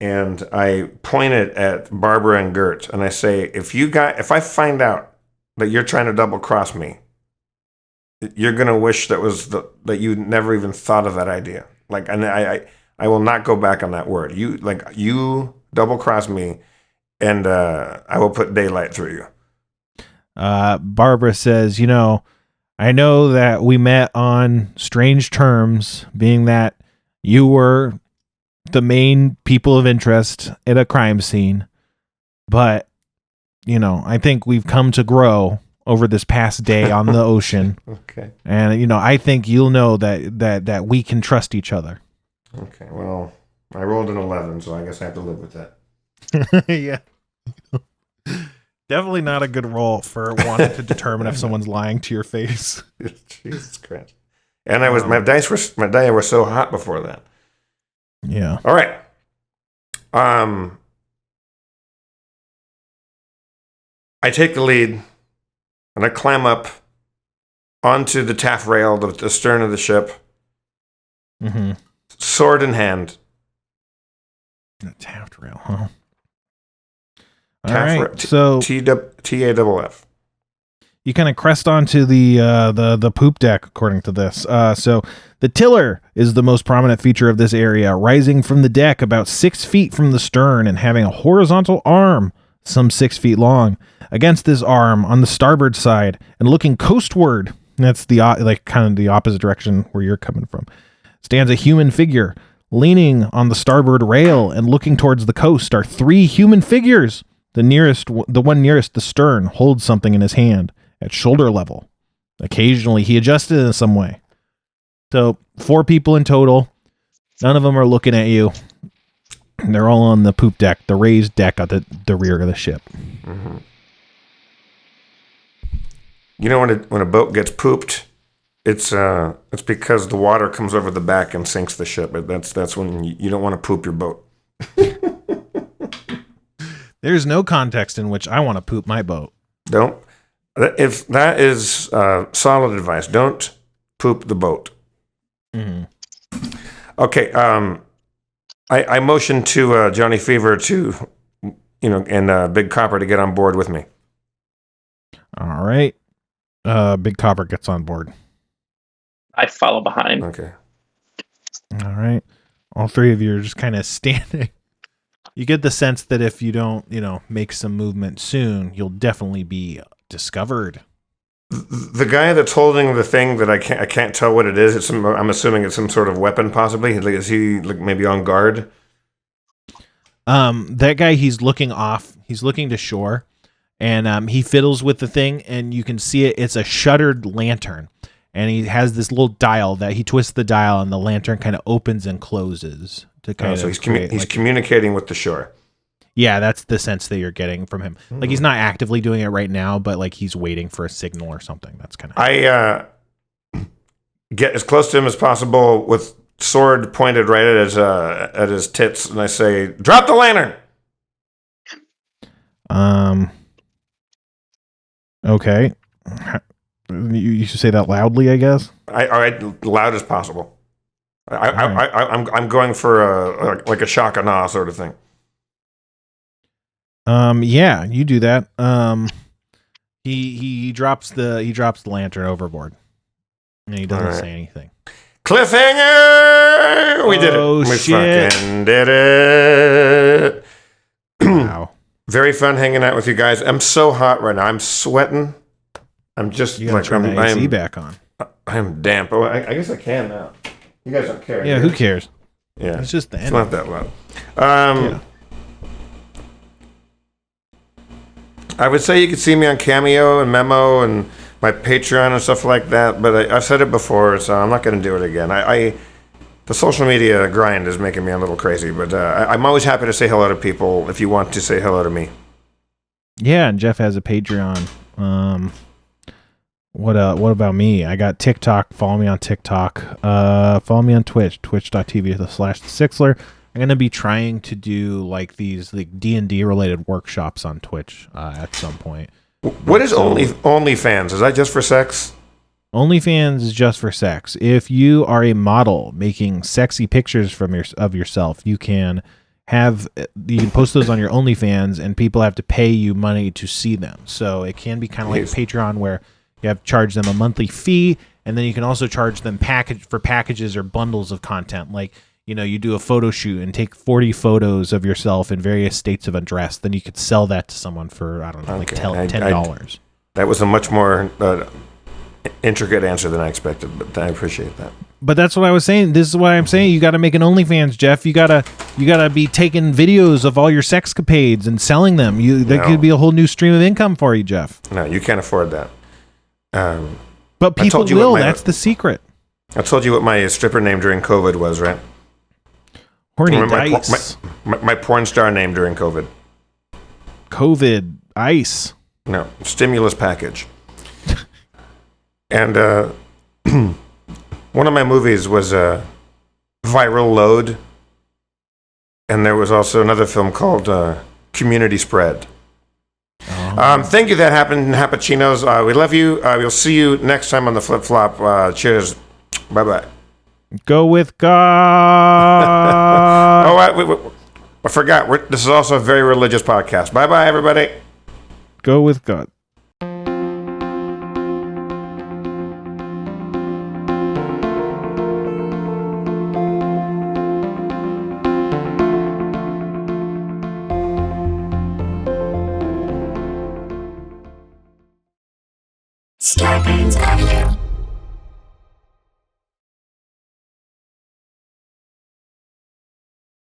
Speaker 2: and I point it at Barbara and Gert, and I say, if I find out that you're trying to double cross me, you're gonna wish that you never even thought of that idea. Like, and I will not go back on that word. You double cross me, and I will put daylight through you.
Speaker 1: Barbara says, you know, I know that we met on strange terms, being that you were the main people of interest at a crime scene, but you know, I think we've come to grow over this past day on the ocean.
Speaker 2: Okay.
Speaker 1: And you know, I think you'll know that we can trust each other.
Speaker 2: Okay. Well, I rolled an 11, so I guess I have to live with that.
Speaker 1: Yeah. Definitely not a good roll for wanting to determine if someone's lying to your face.
Speaker 2: Jesus Christ. And my dice were so hot before that.
Speaker 1: Yeah.
Speaker 2: All right. I take the lead and I climb up onto the taffrail, the stern of the ship, sword in hand.
Speaker 1: The taffrail, huh? All right, so
Speaker 2: TAFF.
Speaker 1: You kind of crest onto the poop deck, according to this. So the tiller is the most prominent feature of this area, rising from the deck about 6 feet from the stern and having a horizontal arm some 6 feet long. Against this arm on the starboard side and looking coastward, that's the kind of the opposite direction where you're coming from, stands a human figure. Leaning on the starboard rail and looking towards the coast are 3 human figures. The one nearest the stern holds something in his hand at shoulder level. Occasionally, he adjusts it in some way. So 4 people in total. None of them are looking at you. They're all on the poop deck, the raised deck at the rear of the ship.
Speaker 2: Mm-hmm. You know, when a boat gets pooped, it's because the water comes over the back and sinks the ship. That's when you don't want to poop your boat.
Speaker 1: There's no context in which I want to poop my boat.
Speaker 2: Don't. If that is solid advice, don't poop the boat.
Speaker 1: Mm-hmm.
Speaker 2: Okay. I motioned to Johnny Fever to, and Big Copper to get on board with me.
Speaker 1: All right. Big Copper gets on board.
Speaker 3: I follow behind.
Speaker 2: Okay.
Speaker 1: All right. All three of you are just kind of standing. You get the sense that if you don't, make some movement soon, you'll definitely be discovered.
Speaker 2: The guy that's holding the thing that I can't tell what it is. I'm assuming it's some sort of weapon, possibly. Is he maybe on guard?
Speaker 1: That guy, he's looking off. He's looking to shore, and he fiddles with the thing, and you can see it. It's a shuttered lantern, and he has this little dial that he twists the dial, and the lantern kind of opens and closes to kind of.
Speaker 2: So he's communicating with the shore.
Speaker 1: Yeah, that's the sense that you're getting from him. Like, he's not actively doing it right now, but like he's waiting for a signal or something. That's kind of.
Speaker 2: I get as close to him as possible with sword pointed right at his tits, and I say, "Drop the lantern."
Speaker 1: Okay. You should say that loudly, I guess.
Speaker 2: Loud as possible. I'm going for a shock and awe sort of thing.
Speaker 1: Yeah, you do that. He drops the lantern overboard, and he doesn't say anything.
Speaker 2: Cliffhanger! We did it. We
Speaker 1: shit.
Speaker 2: Fucking did it.
Speaker 1: Wow.
Speaker 2: Very fun hanging out with you guys. I'm so hot right now. I'm sweating. I'm just
Speaker 1: you gotta turn the AC back on.
Speaker 2: I'm damp. Oh, I guess I can now. You guys don't care.
Speaker 1: Yeah, who cares?
Speaker 2: Yeah,
Speaker 1: it's just the
Speaker 2: end.
Speaker 1: It's
Speaker 2: not that loud. Yeah. I would say you could see me on Cameo and Memo and my Patreon and stuff like that, but I've said it before, so I'm not going to do it again. The social media grind is making me a little crazy, but I'm always happy to say hello to people if you want to say hello to me.
Speaker 1: Yeah, and Jeff has a Patreon. What about me? I got TikTok. Follow me on TikTok. Follow me on Twitch, twitch.tv/Sixler. I'm going to be trying to do like these D&D related workshops on Twitch at some point.
Speaker 2: What is OnlyFans? Is that just for sex?
Speaker 1: OnlyFans is just for sex. If you are a model making sexy pictures of yourself, you can post those on your OnlyFans, and people have to pay you money to see them. So it can be kind of like Patreon, where you have to charge them a monthly fee, and then you can also charge them for packages or bundles of content. Like, you do a photo shoot and take 40 photos of yourself in various states of undress. Then you could sell that to someone for, I don't know, like $10.
Speaker 2: That was a much more intricate answer than I expected, but I appreciate that.
Speaker 1: But that's what I was saying. This is what I'm saying. You got to make an OnlyFans, Jeff. You gotta be taking videos of all your sexcapades and selling them. That could be a whole new stream of income for you, Jeff.
Speaker 2: No, you can't afford that.
Speaker 1: But people will. That's the secret.
Speaker 2: I told you what my stripper name during COVID was, right?
Speaker 1: Horny Dice.
Speaker 2: My porn star name during COVID.
Speaker 1: COVID Ice.
Speaker 2: No, stimulus package. And one of my movies was Viral Load. And there was also another film called Community Spread. Oh. Thank you, that happened, Hapachinos. We love you. We'll see you next time on the Flip Flop. Cheers. Bye-bye.
Speaker 1: Go with God.
Speaker 2: I forgot. This is also a very religious podcast. Bye-bye, everybody.
Speaker 1: Go with God.
Speaker 4: Scarpins Avenue.